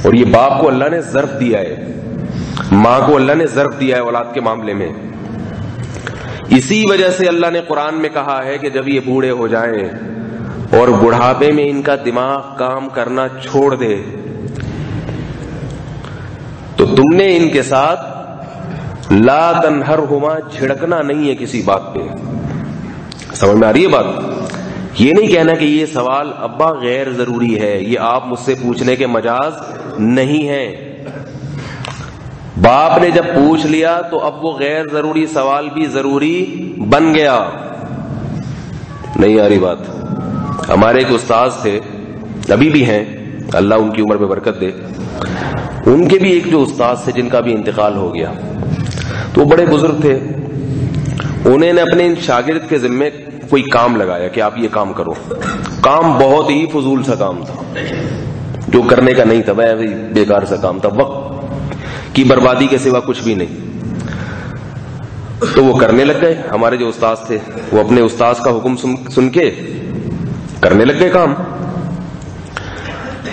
S1: اور یہ باپ کو اللہ نے ظرف دیا ہے، ماں کو اللہ نے ظرف دیا ہے اولاد کے معاملے میں. اسی وجہ سے اللہ نے قرآن میں کہا ہے کہ جب یہ بوڑھے ہو جائیں اور بڑھاپے میں ان کا دماغ کام کرنا چھوڑ دے تو تم نے ان کے ساتھ لا تنہرہما، جھڑکنا نہیں ہے کسی بات پہ. سمجھ میں آ رہی ہے بات؟ یہ نہیں کہنا کہ یہ سوال ابا غیر ضروری ہے، یہ آپ مجھ سے پوچھنے کے مجاز نہیں ہے. باپ نے جب پوچھ لیا تو اب وہ غیر ضروری سوال بھی ضروری بن گیا. نہیں آ رہی بات؟ ہمارے ایک استاذ تھے، ابھی بھی ہیں، اللہ ان کی عمر میں برکت دے. ان کے بھی ایک جو استاذ تھے جن کا بھی انتقال ہو گیا، تو وہ بڑے بزرگ تھے. انہوں نے اپنے ان شاگرد کے ذمے کوئی کام لگایا کہ آپ یہ کام کرو. کام بہت ہی فضول سا کام تھا، جو کرنے کا نہیں تھا، بیکار سا کام تھا، وقت کی بربادی کے سوا کچھ بھی نہیں. تو وہ کرنے لگ گئے. ہمارے جو استاذ تھے وہ اپنے استاذ کا حکم سن کے کرنے لگ گئے کام.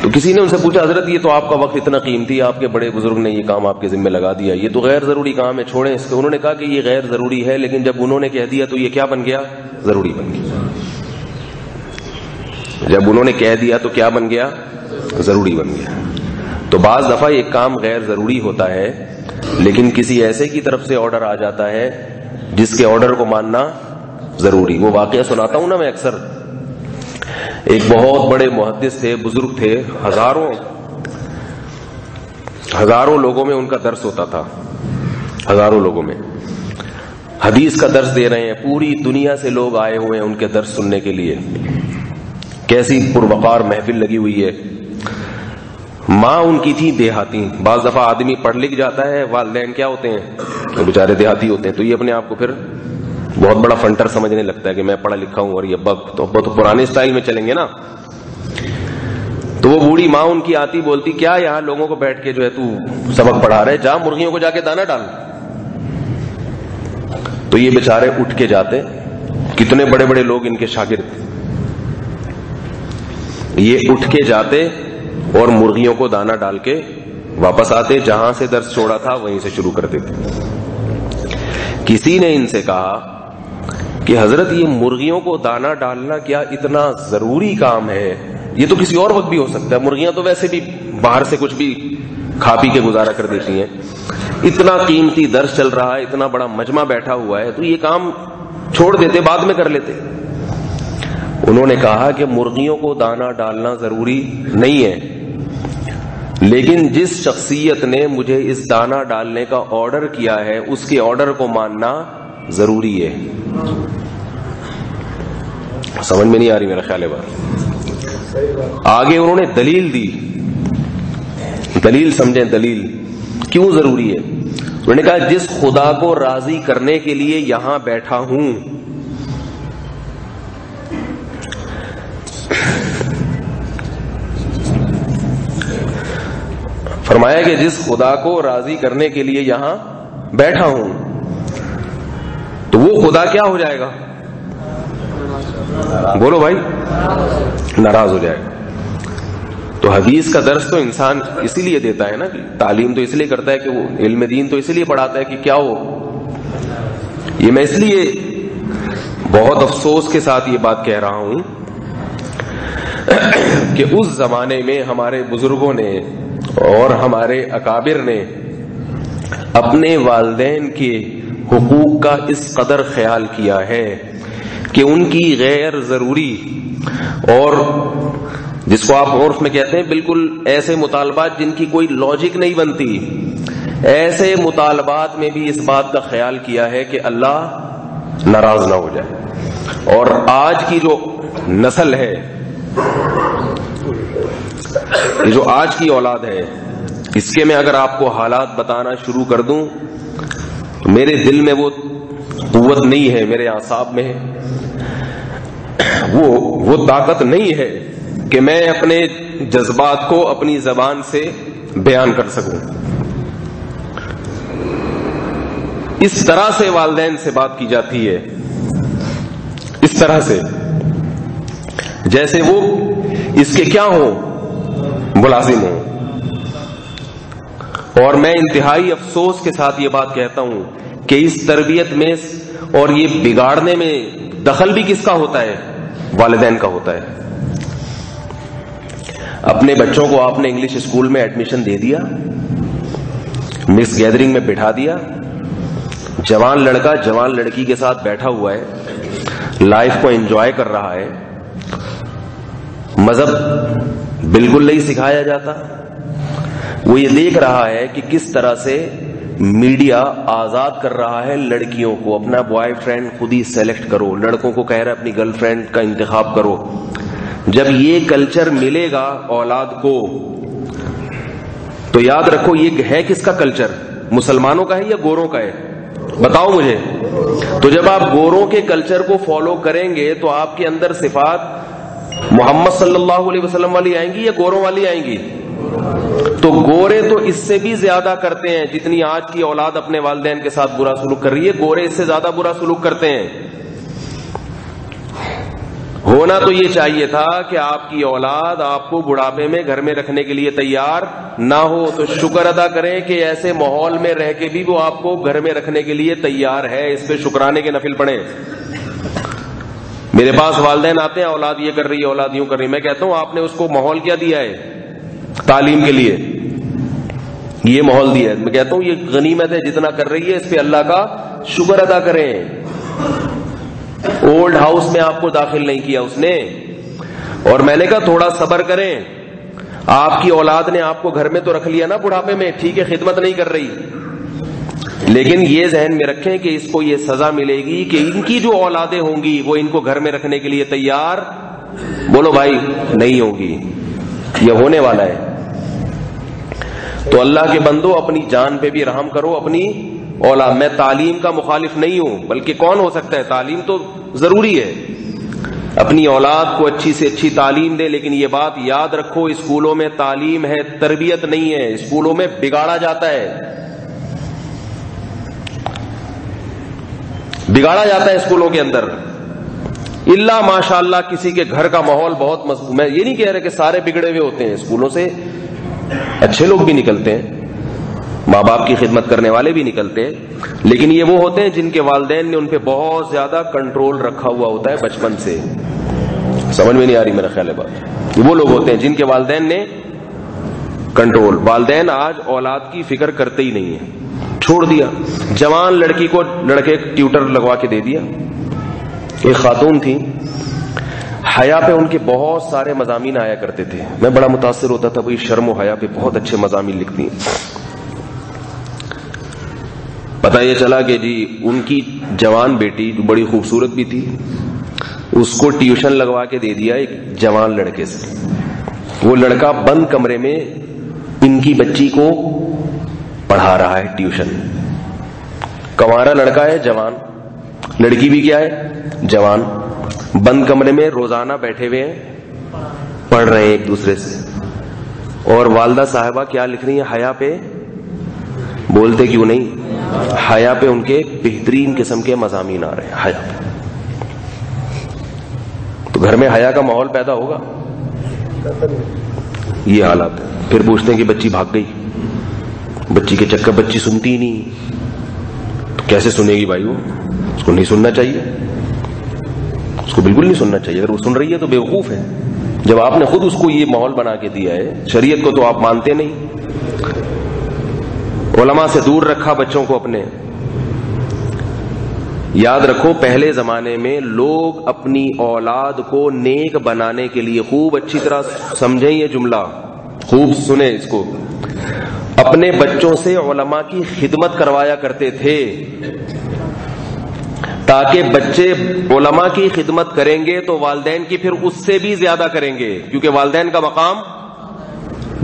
S1: تو کسی نے ان سے پوچھا حضرت یہ تو آپ کا وقت اتنا قیمتی، آپ کے بڑے بزرگ نے یہ کام آپ کے ذمہ لگا دیا، یہ تو غیر ضروری کام ہے، چھوڑیں اس کو. انہوں نے کہا کہ یہ غیر ضروری ہے، لیکن جب انہوں نے کہہ دیا تو یہ کیا بن گیا؟ ضروری بن گیا. جب انہوں نے کہہ دیا تو کیا بن گیا؟ ضروری بن گیا. تو بعض دفعہ ایک کام غیر ضروری ہوتا ہے لیکن کسی ایسے کی طرف سے آرڈر آ جاتا ہے جس کے آرڈر کو ماننا ضروری. وہ واقعہ سناتا ہوں نا میں اکثر. ایک بہت بڑے محدث تھے، بزرگ تھے، ہزاروں لوگوں میں ان کا درس ہوتا تھا، ہزاروں لوگوں میں. حدیث کا درس دے رہے ہیں, پوری دنیا سے لوگ آئے ہوئے ہیں ان کے درس سننے کے لیے. کیسی پروقار محفل لگی ہوئی ہے. ماں ان کی تھی دیہاتی. بعض دفعہ آدمی پڑھ لکھ جاتا ہے, والدین کیا ہوتے ہیں, بیچارے دیہاتی ہوتے ہیں, تو یہ اپنے آپ کو پھر بہت بڑا فنٹر سمجھنے لگتا ہے کہ میں پڑھا لکھا ہوں, اور یہ ابا تو پرانے سٹائل میں چلیں گے نا. تو وہ بوڑھی ماں ان کی آتی, بولتی کیا یہاں لوگوں کو بیٹھ کے جو ہے تو سبق پڑھا رہے, جا مرغیوں کو جا کے دانا ڈال. تو یہ بیچارے اٹھ کے جاتے. کتنے بڑے بڑے لوگ ان کے شاگرد, یہ اٹھ کے جاتے اور مرغیوں کو دانا ڈال کے واپس آتے, جہاں سے درس چھوڑا تھا وہیں سے شروع کرتے تھے. کسی نے ان سے کہا کہ حضرت یہ مرغیوں کو دانا ڈالنا کیا اتنا ضروری کام ہے؟ یہ تو کسی اور وقت بھی ہو سکتا ہے, مرغیاں تو ویسے بھی باہر سے کچھ بھی کھا پی کے گزارا کر دیتی ہیں. اتنا قیمتی درس چل رہا ہے, اتنا بڑا مجمع بیٹھا ہوا ہے, تو یہ کام چھوڑ دیتے, بعد میں کر لیتے. انہوں نے کہا کہ مرغیوں کو دانا ڈالنا ضروری نہیں ہے, لیکن جس شخصیت نے مجھے اس دانا ڈالنے کا آرڈر کیا ہے اس کے آرڈر کو ماننا ضروری ہے. سمجھ میں نہیں آ رہی میرا خیال ہے بات. آگے انہوں نے دلیل دی. دلیل سمجھیں, دلیل کیوں ضروری ہے. انہوں نے کہا جس خدا کو راضی کرنے کے لیے یہاں بیٹھا ہوں, فرمایا کہ جس خدا کو راضی کرنے کے لیے یہاں بیٹھا ہوں, تو وہ خدا کیا ہو جائے گا؟ بولو بھائی, ناراض ہو جائے گا. تو حدیث کا درس تو انسان اسی لیے دیتا ہے نا, کہ تعلیم تو اس لیے کرتا ہے کہ وہ علم دین تو اسی لیے پڑھاتا ہے کہ کیا ہو. یہ میں اس لیے بہت افسوس کے ساتھ یہ بات کہہ رہا ہوں کہ اس زمانے میں ہمارے بزرگوں نے اور ہمارے اکابر نے اپنے والدین کے حقوق کا اس قدر خیال کیا ہے کہ ان کی غیر ضروری اور جس کو آپ عرف میں کہتے ہیں بالکل ایسے مطالبات جن کی کوئی لاجک نہیں بنتی, ایسے مطالبات میں بھی اس بات کا خیال کیا ہے کہ اللہ ناراض نہ ہو جائے. اور آج کی جو نسل ہے, یہ جو آج کی اولاد ہے, اس کے میں اگر آپ کو حالات بتانا شروع کر دوں تو میرے دل میں وہ قوت نہیں ہے, میرے اعصاب میں وہ طاقت نہیں ہے کہ میں اپنے جذبات کو اپنی زبان سے بیان کر سکوں. اس طرح سے والدین سے بات کی جاتی ہے, اس طرح سے جیسے وہ اس کے کیا ہو, ملازم ہو. اور میں انتہائی افسوس کے ساتھ یہ بات کہتا ہوں کہ اس تربیت میں اور یہ بگاڑنے میں دخل بھی کس کا ہوتا ہے؟ والدین کا ہوتا ہے. اپنے بچوں کو آپ نے انگلش اسکول میں ایڈمیشن دے دیا, مس گیدرنگ میں بٹھا دیا, جوان لڑکا جوان لڑکی کے ساتھ بیٹھا ہوا ہے, لائف کو انجوائے کر رہا ہے, مذہب بالکل نہیں سکھایا جاتا. وہ یہ دیکھ رہا ہے کہ کس طرح سے میڈیا آزاد کر رہا ہے لڑکیوں کو, اپنا بوائے فرینڈ خود ہی سیلیکٹ کرو, لڑکوں کو کہہ رہا ہے اپنی گرل فرینڈ کا انتخاب کرو. جب یہ کلچر ملے گا اولاد کو تو یاد رکھو یہ ہے کس کا کلچر, مسلمانوں کا ہے یا گوروں کا ہے؟ بتاؤ مجھے. تو جب آپ گوروں کے کلچر کو فالو کریں گے تو آپ کے اندر صفات محمد صلی اللہ علیہ وسلم والی آئیں گی یا گوروں والی آئیں گی؟ تو گورے تو اس سے بھی زیادہ کرتے ہیں, جتنی آج کی اولاد اپنے والدین کے ساتھ برا سلوک کر رہی ہے, گورے اس سے زیادہ برا سلوک کرتے ہیں. ہونا تو یہ چاہیے تھا کہ آپ کی اولاد آپ کو بڑھاپے میں گھر میں رکھنے کے لیے تیار نہ ہو, تو شکر ادا کریں کہ ایسے ماحول میں رہ کے بھی وہ آپ کو گھر میں رکھنے کے لیے تیار ہے. اس پہ شکرانے کے نفل پڑھیں. میرے پاس والدین آتے ہیں, اولاد یہ کر رہی ہے, اولاد یوں کر رہی ہے. میں کہتا ہوں آپ نے اس کو ماحول کیا دیا ہے تعلیم کے لیے؟ یہ ماحول دیا ہے. میں کہتا ہوں یہ غنیمت ہے جتنا کر رہی ہے, اس پہ اللہ کا شکر ادا کریں. اولڈ ہاؤس میں آپ کو داخل نہیں کیا اس نے, اور میں نے کہا تھوڑا صبر کریں. آپ کی اولاد نے آپ کو گھر میں تو رکھ لیا نا بڑھاپے میں, ٹھیک ہے خدمت نہیں کر رہی, لیکن یہ ذہن میں رکھیں کہ اس کو یہ سزا ملے گی کہ ان کی جو اولادیں ہوں گی وہ ان کو گھر میں رکھنے کے لیے تیار، بولو بھائی، نہیں ہوں گی. یہ ہونے والا ہے. تو اللہ کے بندو اپنی جان پہ بھی رحم کرو، اپنی اولاد. میں تعلیم کا مخالف نہیں ہوں، بلکہ کون ہو سکتا ہے، تعلیم تو ضروری ہے. اپنی اولاد کو اچھی سے اچھی تعلیم دے، لیکن یہ بات یاد رکھو اسکولوں میں تعلیم ہے، تربیت نہیں ہے. اسکولوں میں بگاڑا جاتا ہے، بگاڑا جاتا ہے اسکولوں کے اندر. اللہ ماشاء اللہ کسی کے گھر کا ماحول بہت مضبوط. میں یہ نہیں کہہ رہا کہ سارے بگڑے ہوئے ہوتے ہیں، اسکولوں سے اچھے لوگ بھی نکلتے ہیں، ماں باپ کی خدمت کرنے والے بھی نکلتے ہیں، لیکن یہ وہ ہوتے ہیں جن کے والدین نے ان پہ بہت زیادہ کنٹرول رکھا ہوا ہوتا ہے بچپن سے. سمجھ میں نہیں آ رہی میرا خیال ہے بات. وہ لوگ ہوتے ہیں جن کے والدین نے کنٹرول. والدین آج اولاد کی فکر کرتے ہی نہیں ہیں، چھوڑ دیا. جوان لڑکی کو لڑکے ٹیوٹر لگوا کے دے دیا. ایک خاتون تھی، حیا پہ ان کے بہت سارے مضامین آیا کرتے تھے. میں بڑا متاثر ہوتا تھا، وہی شرم و حیا پہ بہت اچھے مضامین لکھتی ہیں. پتہ یہ چلا کہ جی ان کی جوان بیٹی جو بڑی خوبصورت بھی تھی، اس کو ٹیوشن لگوا کے دے دیا ایک جوان لڑکے سے. وہ لڑکا بند کمرے میں ان کی بچی کو پڑھا رہا ہے ٹیوشن. کنوارا لڑکا ہے، جوان. لڑکی بھی کیا ہے، جوان. بند کمرے میں روزانہ بیٹھے ہوئے ہیں، پڑھ رہے ہیں ایک دوسرے سے. اور والدہ صاحبہ کیا لکھ رہی ہیں، حیا پہ. بولتے کیوں نہیں، حیا پہ ان کے بہترین قسم کے مضامین آ رہے ہیں. حیا پہ. تو گھر میں حیا کا ماحول پیدا ہوگا. یہ حالات. پھر پوچھتے ہیں کہ بچی بھاگ گئی، بچی کے چکر، بچی سنتی ہی نہیں. تو کیسے سنے گی بھائی؟ وہ اس کو نہیں سننا چاہیے، اس کو بالکل نہیں سننا چاہیے. اگر وہ سن رہی ہے تو بیوقوف ہے، جب آپ نے خود اس کو یہ ماحول بنا کے دیا ہے. شریعت کو تو آپ مانتے نہیں. علماء سے دور رکھا بچوں کو اپنے. یاد رکھو پہلے زمانے میں لوگ اپنی اولاد کو نیک بنانے کے لیے، خوب اچھی طرح سمجھیں یہ جملہ، خوب سنیں اس کو، اپنے بچوں سے علماء کی خدمت کروایا کرتے تھے، تاکہ بچے علماء کی خدمت کریں گے تو والدین کی پھر اس سے بھی زیادہ کریں گے. کیونکہ والدین کا مقام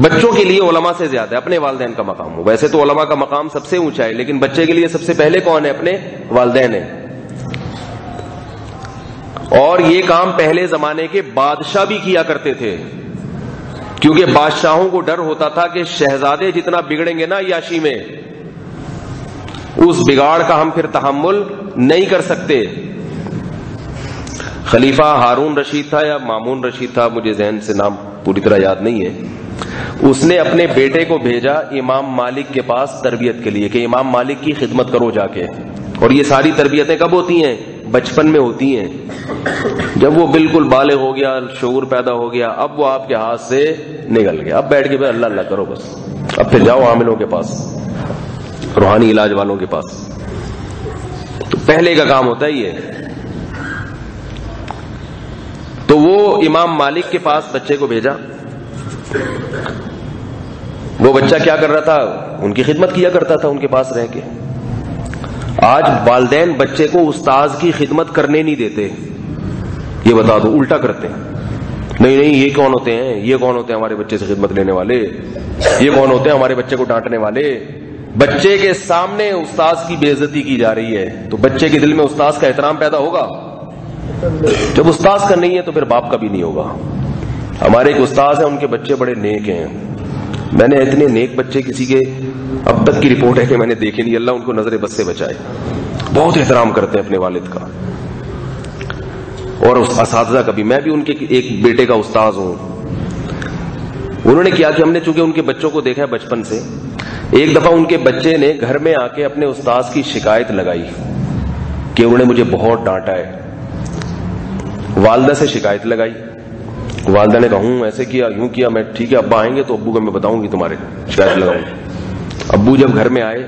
S1: بچوں کے لیے علماء سے زیادہ ہے، اپنے والدین کا مقام ہو. ویسے تو علماء کا مقام سب سے اونچا ہے، لیکن بچے کے لیے سب سے پہلے کون ہے؟ اپنے والدین ہیں. اور یہ کام پہلے زمانے کے بادشاہ بھی کیا کرتے تھے، کیونکہ بادشاہوں کو ڈر ہوتا تھا کہ شہزادے جتنا بگڑیں گے نا عیاشی میں، اس بگاڑ کا ہم پھر تحمل نہیں کر سکتے. خلیفہ ہارون رشید تھا یا مامون رشید تھا، مجھے ذہن سے نام پوری طرح یاد نہیں ہے. اس نے اپنے بیٹے کو بھیجا امام مالک کے پاس تربیت کے لیے کہ امام مالک کی خدمت کرو جا کے. اور یہ ساری تربیتیں کب ہوتی ہیں؟ بچپن میں ہوتی ہیں. جب وہ بالکل بالغ ہو گیا، شعور پیدا ہو گیا، اب وہ آپ کے ہاتھ سے نکل گیا. اب بیٹھ کے اللہ اللہ کرو بس. اب پھر جاؤ عاملوں کے پاس، روحانی علاج والوں کے پاس. تو پہلے کا کام ہوتا ہے یہ. تو وہ امام مالک کے پاس بچے کو بھیجا. وہ بچہ کیا کر رہا تھا؟ ان کی خدمت کیا کرتا تھا ان کے پاس رہ کے. آج والدین بچے کو استاذ کی خدمت کرنے نہیں دیتے. یہ بتا دو، الٹا کرتے ہیں. نہیں نہیں، یہ کون ہوتے ہیں؟ یہ کون ہوتے ہیں ہمارے بچے سے خدمت لینے والے؟ یہ کون ہوتے ہیں ہمارے بچے کو ڈانٹنے والے؟ بچے کے سامنے استاذ کی بے عزتی کی جا رہی ہے. تو بچے کے دل میں استاذ کا احترام پیدا ہوگا؟ جب استاذ کا نہیں ہے تو پھر باپ کا بھی نہیں ہوگا. ہمارے ایک استاذ ہیں، ان کے بچے بڑے نیک ہیں. میں نے اتنے نیک بچے کسی کے اب تک کی رپورٹ ہے کہ میں نے دیکھے نہیں. اللہ ان کو نظر بد سے بچائے. بہت احترام کرتے ہیں اپنے والد کا اور اس اساتذہ کا بھی. میں بھی ان کے ایک بیٹے کا استاذ ہوں. انہوں نے کیا کہ ہم نے چونکہ ان کے بچوں کو دیکھا ہے بچپن سے، ایک دفعہ ان کے بچے نے گھر میں آ کے اپنے استاذ کی شکایت لگائی کہ انہوں نے مجھے بہت ڈانٹا ہے. والدہ سے شکایت لگائی. والدہ نے کہا ہوں ایسے کیا، یوں کیا. میں ٹھیک ہے ابا آئیں گے تو ابو کو میں بتاؤں گی تمہارے شکایت لگاؤں گی. ابو جب گھر میں آئے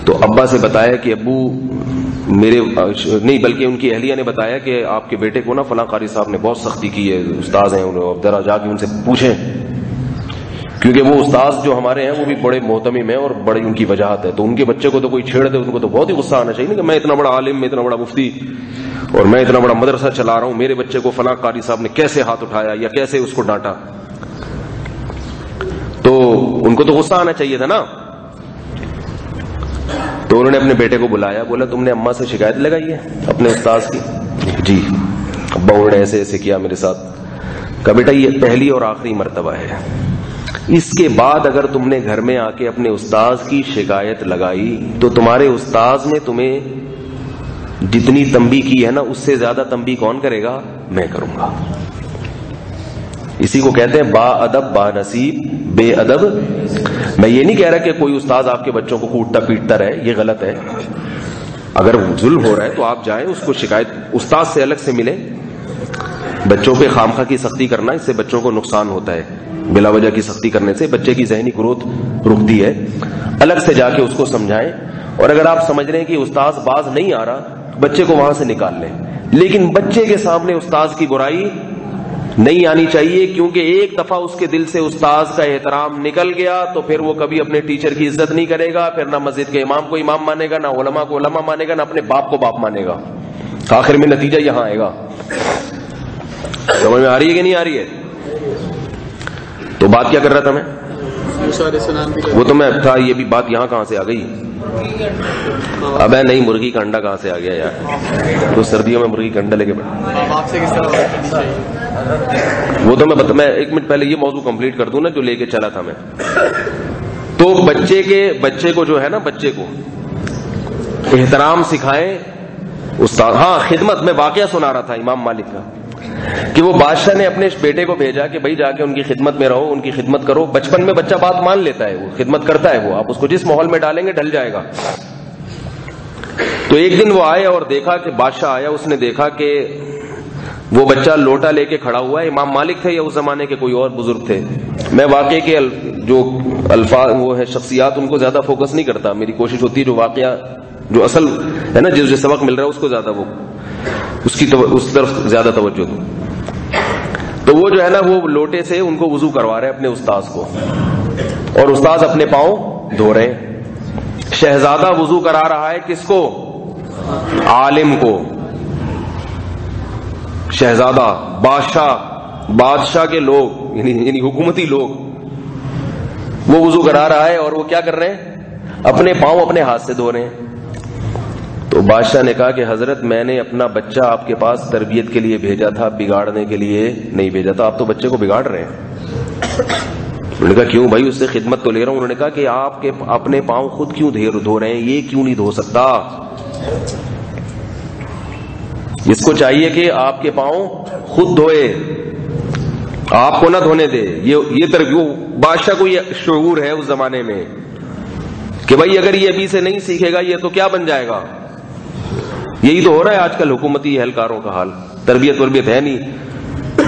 S1: تو ابا سے بتایا کہ ابو میرے نہیں بلکہ ان کی اہلیہ نے بتایا کہ آپ کے بیٹے کو نا فلاں قاری صاحب نے بہت سختی کی ہے، استاذ ہیں انہوں، ذرا جا کے ان سے پوچھیں کیونکہ وہ استاذ جو ہمارے ہیں وہ بھی بڑے محتمم ہیں اور بڑی ان کی وجاہت ہے. تو ان کے بچے کو تو کوئی چھیڑ دے ان کو تو بہت ہی غصہ آنا چاہیے کہ میں اتنا بڑا عالم, میں اتنا بڑا مفتی اور میں اتنا بڑا مدرسہ چلا رہا ہوں, میرے بچے کو فلاں قاری صاحب نے کیسے ہاتھ اٹھایا یا کیسے اس کو ڈانٹا. تو ان کو تو غصہ آنا چاہیے تھا نا. تو انہوں نے اپنے بیٹے کو بلایا, بولا تم نے اماں سے شکایت لگائی ہے اپنے استاذ کی؟ جی ابا انہوں نے ایسے ایسے کیا میرے ساتھ. کہا بیٹا یہ پہلی اور آخری مرتبہ ہے, اس کے بعد اگر تم نے گھر میں آ کے اپنے استاذ کی شکایت لگائی تو تمہارے استاذ نے تمہیں جتنی تنبیہ کی ہے نا اس سے زیادہ تنبیہ کون کرے گا؟ میں کروں گا. اسی کو کہتے ہیں با ادب با نصیب بے ادب. میں یہ نہیں کہہ رہا کہ کوئی استاذ آپ کے بچوں کو کوٹتا پیٹتا رہے, یہ غلط ہے. اگر ظلم ہو رہا ہے تو آپ جائیں اس کو شکایت, استاذ سے الگ سے ملیں. بچوں پہ خامخواہ کی سختی کرنا اس سے بچوں کو نقصان ہوتا ہے, بلا وجہ کی سختی کرنے سے بچے کی ذہنی گروتھ رکتی ہے. الگ سے جا کے اس کو سمجھائیں, اور اگر آپ سمجھ رہے ہیں کہ استاذ باز نہیں آ رہا بچے کو وہاں سے نکال لیں, لیکن بچے کے سامنے استاذ کی برائی نہیں آنی چاہیے, کیونکہ ایک دفعہ اس کے دل سے استاذ کا احترام نکل گیا تو پھر وہ کبھی اپنے ٹیچر کی عزت نہیں کرے گا, پھر نہ مسجد کے امام کو امام مانے گا, نہ علماء کو علماء مانے گا, نہ اپنے باپ کو باپ مانے گا. آخر میں نتیجہ یہاں آئے گا. سمجھ میں آ رہی ہے کہ نہیں آ رہی ہے؟ تو بات کیا کر رہا تھا میں؟ وہ تو میں تھا, یہ بھی بات یہاں کہاں سے آ گئی؟ اب ہے نہیں, مرغی کا انڈا کہاں سے آ گیا یار؟ تو سردیوں میں مرغی کا انڈا لے کے وہ تو میں 1 منٹ پہلے یہ موضوع کمپلیٹ کر دوں نا جو لے کے چلا تھا میں. تو بچے کو جو ہے نا, بچے کو احترام سکھائیں استاد. ہاں خدمت, میں واقعہ سنا رہا تھا امام مالک کا کہ وہ بادشاہ نے اپنے بیٹے کو بھیجا کہ بھائی جا کے ان کی خدمت میں رہو, ان کی خدمت کرو. بچپن میں بچہ بات مان لیتا ہے, وہ خدمت کرتا ہے, وہ آپ اس کو جس ماحول میں ڈالیں گے ڈھل جائے گا. تو ایک دن وہ آئے اور دیکھا کہ بادشاہ آیا, اس نے دیکھا کہ وہ بچہ لوٹا لے کے کھڑا ہوا ہے. امام مالک تھے یا اس زمانے کے کوئی اور بزرگ تھے, میں واقعے کے جو الفاظ وہ ہے شخصیات ان کو زیادہ فوکس نہیں کرتا. میری کوشش ہوتی ہے جو واقعہ جو اصل ہے نا جس سبق مل رہا ہے اس کو زیادہ وہ اس طرف زیادہ توجہ دوں. تو وہ جو ہے نا وہ لوٹے سے ان کو وضو کروا رہے اپنے استاذ کو, اور استاذ اپنے پاؤں دھو رہے ہیں. شہزادہ وضو کرا رہا ہے کس کو؟ عالم کو. شہزادہ, بادشاہ کے لوگ یعنی حکومتی لوگ, وہ وضو کرا رہا ہے اور وہ کیا کر رہے ہیں؟ اپنے پاؤں اپنے ہاتھ سے دھو رہے ہیں. تو بادشاہ نے کہا کہ حضرت میں نے اپنا بچہ آپ کے پاس تربیت کے لیے بھیجا تھا, بگاڑنے کے لیے نہیں بھیجا تھا. آپ تو بچے کو بگاڑ رہے ہیں. انہوں نے کہا کیوں بھائی, اس سے خدمت تو لے رہا ہوں. انہوں نے کہا کہ آپ کے اپنے پاؤں خود کیوں دھو رہے ہیں, یہ کیوں نہیں دھو سکتا؟ اس کو چاہیے کہ آپ کے پاؤں خود دھوئے, آپ کو نہ دھونے دے. یہ تربیت بادشاہ کو یہ شعور ہے اس زمانے میں کہ بھائی اگر یہ ابھی سے نہیں سیکھے گا یہ تو کیا بن جائے گا. یہی تو ہو رہا ہے آج کل حکومتی اہلکاروں کا حال. تربیت ہے نہیں,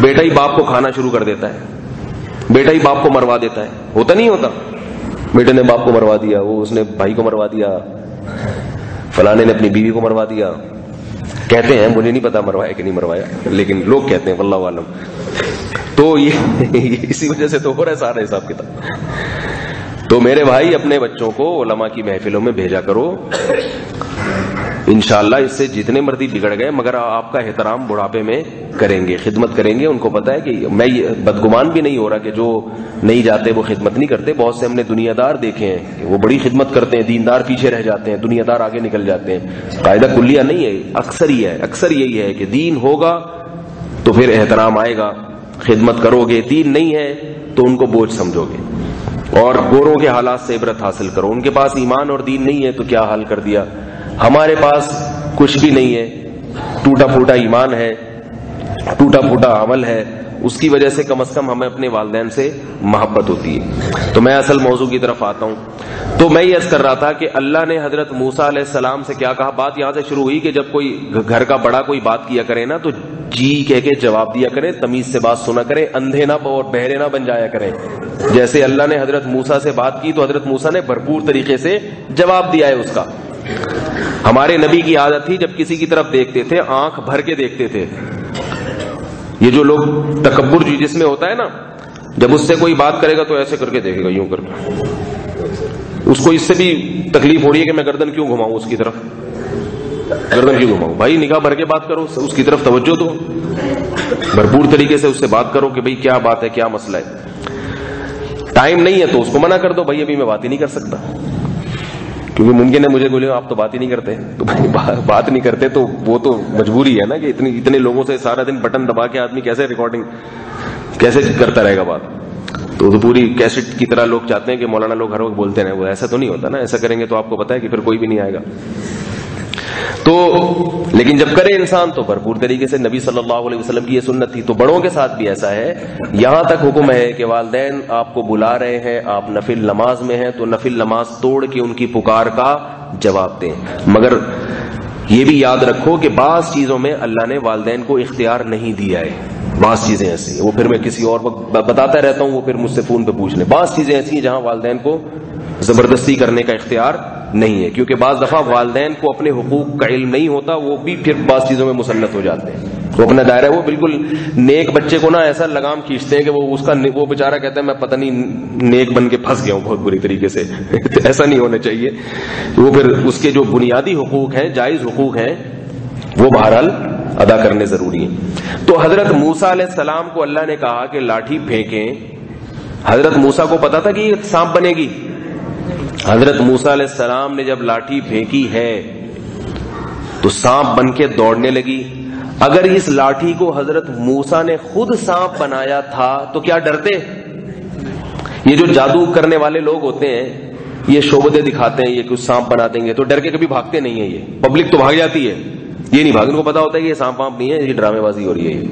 S1: بیٹا ہی باپ کو کھانا شروع کر دیتا ہے, بیٹا ہی باپ کو مروا دیتا ہے. ہوتا نہیں ہوتا؟ بیٹے نے باپ کو مروا دیا, وہ اس نے بھائی کو مروا دیا, فلانے نے اپنی بیوی کو مروا دیا. کہتے ہیں, مجھے نہیں پتا مروایا کہ نہیں مروایا, لیکن لوگ کہتے ہیں واللہ عالم. تو یہ اسی وجہ سے تو ہو رہا ہے سارا حساب کتاب. تو میرے بھائی اپنے بچوں کو علماء کی محفلوں میں بھیجا کرو. انشاءاللہ اس سے جتنے مرضی بگڑ گئے مگر آپ کا احترام بڑھاپے میں کریں گے, خدمت کریں گے. ان کو پتا ہے کہ میں بدگمان بھی نہیں ہو رہا کہ جو نہیں جاتے وہ خدمت نہیں کرتے. بہت سے ہم نے دنیا دار دیکھے ہیں کہ وہ بڑی خدمت کرتے ہیں, دیندار پیچھے رہ جاتے ہیں, دنیا دار آگے نکل جاتے ہیں. قاعدہ کلیہ نہیں ہے, اکثر یہی ہے کہ دین ہوگا تو پھر احترام آئے گا, خدمت کرو گے. دین نہیں ہے تو ان کو بوجھ سمجھو گے. اور گوروں کے حالات سے عبرت حاصل کرو. ان کے پاس ایمان اور دین نہیں ہے تو کیا حال کر دیا. ہمارے پاس کچھ بھی نہیں ہے, ٹوٹا پھوٹا ایمان ہے, ٹوٹا پھوٹا عمل ہے. اس کی وجہ سے کم از کم ہمیں اپنے والدین سے محبت ہوتی ہے. تو میں اصل موضوع کی طرف آتا ہوں. تو میں یہ عرض کر رہا تھا کہ اللہ نے حضرت موسیٰ علیہ السلام سے کیا کہا. بات یہاں سے شروع ہوئی کہ جب کوئی گھر کا بڑا کوئی بات کیا کرے نا تو جی کہہ کے جواب دیا کرے, تمیز سے بات سنا کرے, اندھے نہ اور بہرے نہ بن جایا کرے. جیسے اللہ نے حضرت موسیٰ سے بات کی تو حضرت موسیٰ نے بھرپور طریقے سے جواب دیا ہے اس کا. ہمارے نبی کی عادت تھی جب کسی کی طرف دیکھتے تھے آنکھ بھر کے دیکھتے تھے. یہ جو لوگ تکبر جس میں ہوتا ہے نا, جب اس سے کوئی بات کرے گا تو ایسے کر کے دیکھے گا، یوں کر کے. اس کو اس سے بھی تکلیف ہو رہی ہے کہ میں گردن کیوں گھماؤں اس کی طرف، گردن کیوں گھماؤں. بھائی نگاہ بھر کے بات کرو، اس کی طرف توجہ دو، بھرپور طریقے سے اس سے بات کرو کہ بھئی کیا بات ہے، کیا مسئلہ ہے. ٹائم نہیں ہے تو اس کو منع کر دو، بھائی ابھی میں بات ہی نہیں کر سکتا. کیونکہ ممکن ہے مجھے بولے آپ تو بات ہی نہیں کرتے، تو بھائی بات نہیں کرتے تو وہ تو مجبوری ہے نا کہ اتنے لوگوں سے سارا دن بٹن دبا کے آدمی کیسے ریکارڈنگ کیسے کرتا رہے گا بات. تو پوری کیسٹ کی طرح لوگ چاہتے ہیں کہ مولانا لوگ ہر وقت بولتے رہے. وہ ایسا تو نہیں ہوتا نا، ایسا کریں گے تو آپ کو پتا ہے کہ پھر کوئی بھی نہیں آئے گا. تو لیکن جب کرے انسان تو بھرپور طریقے سے. نبی صلی اللہ علیہ وسلم کی یہ سنت تھی. تو بڑوں کے ساتھ بھی ایسا ہے. یہاں تک حکم ہے کہ والدین آپ کو بلا رہے ہیں، آپ نفل نماز میں ہیں، تو نفل نماز توڑ کے ان کی پکار کا جواب دیں. مگر یہ بھی یاد رکھو کہ بعض چیزوں میں اللہ نے والدین کو اختیار نہیں دیا ہے. بعض چیزیں ایسی ہیں، وہ پھر میں کسی اور وقت بتاتا رہتا ہوں، وہ پھر مجھ سے فون پہ پوچھ لیں. بعض چیزیں ایسی ہیں جہاں والدین کو زبردستی کرنے کا اختیار نہیں ہے، کیونکہ بعض دفعہ والدین کو اپنے حقوق کا علم نہیں ہوتا، وہ بھی پھر بعض چیزوں میں مسلط ہو جاتے ہیں. وہ اپنا دائرہ، وہ بالکل نیک بچے کو نا ایسا لگام کھینچتے ہیں کہ وہ بیچارہ کہتا ہے میں پتہ نہیں نیک بن کے پھنس گیا ہوں بہت بری طریقے سے. ایسا نہیں ہونا چاہیے. وہ پھر اس کے جو بنیادی حقوق ہیں، جائز حقوق ہیں، وہ بہرحال ادا کرنے ضروری ہیں. تو حضرت موسیٰ علیہ السلام کو اللہ نے کہا کہ لاٹھی پھینکیں. حضرت موسیٰ کو پتا تھا کہ یہ سانپ بنے گی. حضرت موسیٰ علیہ السلام نے جب لاٹھی پھینکی ہے تو سانپ بن کے دوڑنے لگی. اگر اس لاٹھی کو حضرت موسیٰ نے خود سانپ بنایا تھا تو کیا ڈرتے؟ یہ جو جادو کرنے والے لوگ ہوتے ہیں، یہ شعبدے دکھاتے ہیں، یہ کچھ سانپ بنا دیں گے، تو ڈر کے کبھی بھاگتے نہیں ہیں. یہ پبلک تو بھاگ جاتی ہے، یہ نہیں بھاگ. ان کو پتا ہوتا ہے کہ یہ سانپ وانپ نہیں ہے، یہ ڈرامے بازی ہو رہی ہے.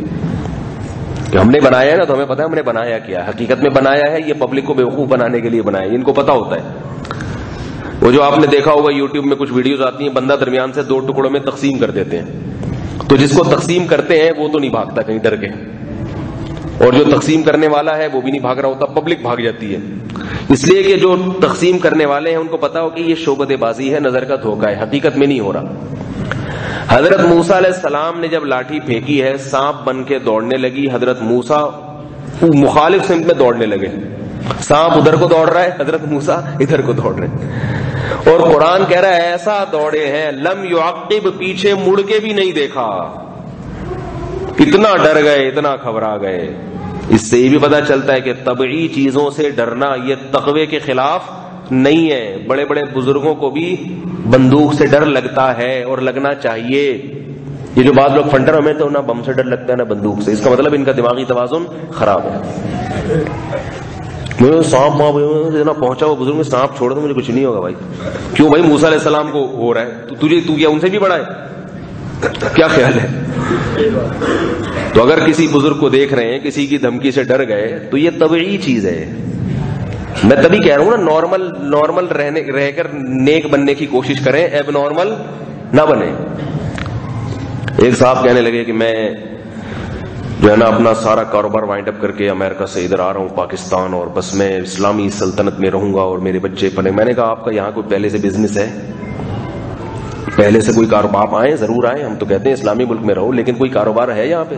S1: کہ ہم نے بنایا ہے نا، تو ہمیں پتا ہے ہم نے بنایا کیا. حقیقت میں بنایا ہے یہ پبلک کو بیوقوف بنانے کے لیے بنایا ہے. ان کو پتا ہوتا ہے. وہ جو آپ نے دیکھا ہوگا یوٹیوب میں کچھ ویڈیوز آتی ہیں، بندہ درمیان سے 2 ٹکڑوں میں تقسیم کر دیتے ہیں. تو جس کو تقسیم کرتے ہیں وہ تو نہیں بھاگتا کہیں ڈر کے، اور جو تقسیم کرنے والا ہے وہ بھی نہیں بھاگ رہا ہوتا، پبلک بھاگ جاتی ہے. اس لیے کہ جو تقسیم کرنے والے ہیں ان کو پتا ہو کہ یہ شعبدے بازی ہے، نظر کا دھوکہ ہے، حقیقت میں نہیں ہو رہا. حضرت موسیٰ علیہ السلام نے جب لاٹھی پھینکی ہے، سانپ بن کے دوڑنے لگی. حضرت موسیٰ مخالف سمت میں دوڑنے لگے. سانپ ادھر کو دوڑ رہا ہے، حضرت موسیٰ ادھر کو دوڑ رہے ہیں. اور قرآن کہہ رہا ہے ایسا دوڑے ہیں لم یعقب، پیچھے مڑ کے بھی نہیں دیکھا. اتنا ڈر گئے، اتنا گھبرا گئے. اس سے یہ بھی پتا چلتا ہے کہ طبعی چیزوں سے ڈرنا یہ تقوی کے خلاف نہیں ہے. بڑے بڑے بزرگوں کو بھی بندوق سے ڈر لگتا ہے اور لگنا چاہیے. یہ جو بعض لوگ فنڈر، ہمیں تو نہ بم سے ڈر لگتا ہے نہ بندوق سے، اس کا مطلب ان کا دماغی توازن خراب ہے. سانپ اتنا پہنچا ہوا بزرگ میں، سانپ چھوڑ دو مجھے کچھ نہیں ہوگا. بھائی کیوں بھائی؟ موسیٰ علیہ السلام کو ہو رہا ہے تو کیا ان سے بھی بڑا ہے؟ کیا خیال ہے؟ تو اگر کسی بزرگ کو دیکھ رہے ہیں کسی کی دھمکی سے ڈر گئے تو یہ طبعی چیز ہے. میں تبھی کہہ رہا ہوں نا، نارمل رہ کر نیک بننے کی کوشش کریں، ایب نارمل نہ بنے. ایک صاحب کہنے لگے کہ میں جو ہے نا اپنا سارا کاروبار وائنڈ اپ کر کے امریکہ سے ادھر آ رہا ہوں پاکستان، اور بس میں اسلامی سلطنت میں رہوں گا اور میرے بچے پلیں. میں نے کہا آپ کا یہاں کوئی پہلے سے بزنس ہے؟ پہلے سے کوئی کاروبار؟ آپ آئیں، ضرور آئیں. ہم تو کہتے ہیں اسلامی ملک میں رہو، لیکن کوئی کاروبار ہے یہاں پہ؟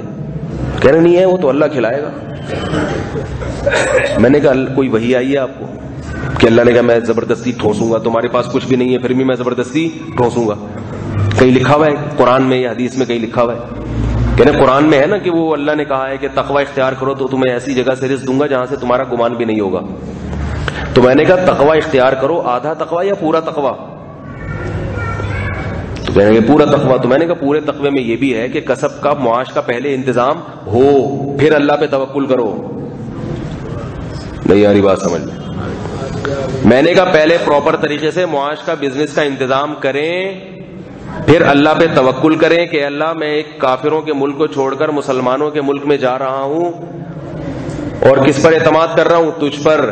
S1: کہہ رہے نہیں ہے، وہ تو اللہ کھلائے گا. میں نے کہا کوئی وحی آئی ہے آپ کو کہ اللہ نے کہا میں زبردستی ٹھوسوں گا؟ تمہارے پاس کچھ بھی نہیں ہے پھر بھی میں زبردستی ٹھوسوں گا. کہیں لکھا ہوا ہے قرآن میں یا حدیث میں؟ کہیں لکھا ہوا ہے؟ کہنے قرآن میں ہے نا کہ وہ اللہ نے کہا ہے کہ تقوی اختیار کرو تو تمہیں ایسی جگہ سے رزق دوں گا جہاں سے تمہارا گمان بھی نہیں ہوگا. تو میں نے کہا تقوی اختیار کرو، آدھا تقوی یا پورا تقوی؟ تو کہنے کہ پورا تقوی. تو میں نے کہا پورے تقوی میں یہ بھی ہے کہ کسب کا، معاش کا پہلے انتظام ہو، پھر اللہ پہ توکل کرو. نہیں یاری بات سمجھ میں. میں نے کہا پہلے پراپر طریقے سے معاش کا، بزنس کا انتظام کریں، پھر اللہ پہ توکل کریں کہ اللہ میں ایک کافروں کے ملک کو چھوڑ کر مسلمانوں کے ملک میں جا رہا ہوں، اور کس پر اعتماد کر رہا ہوں؟ تجھ پر.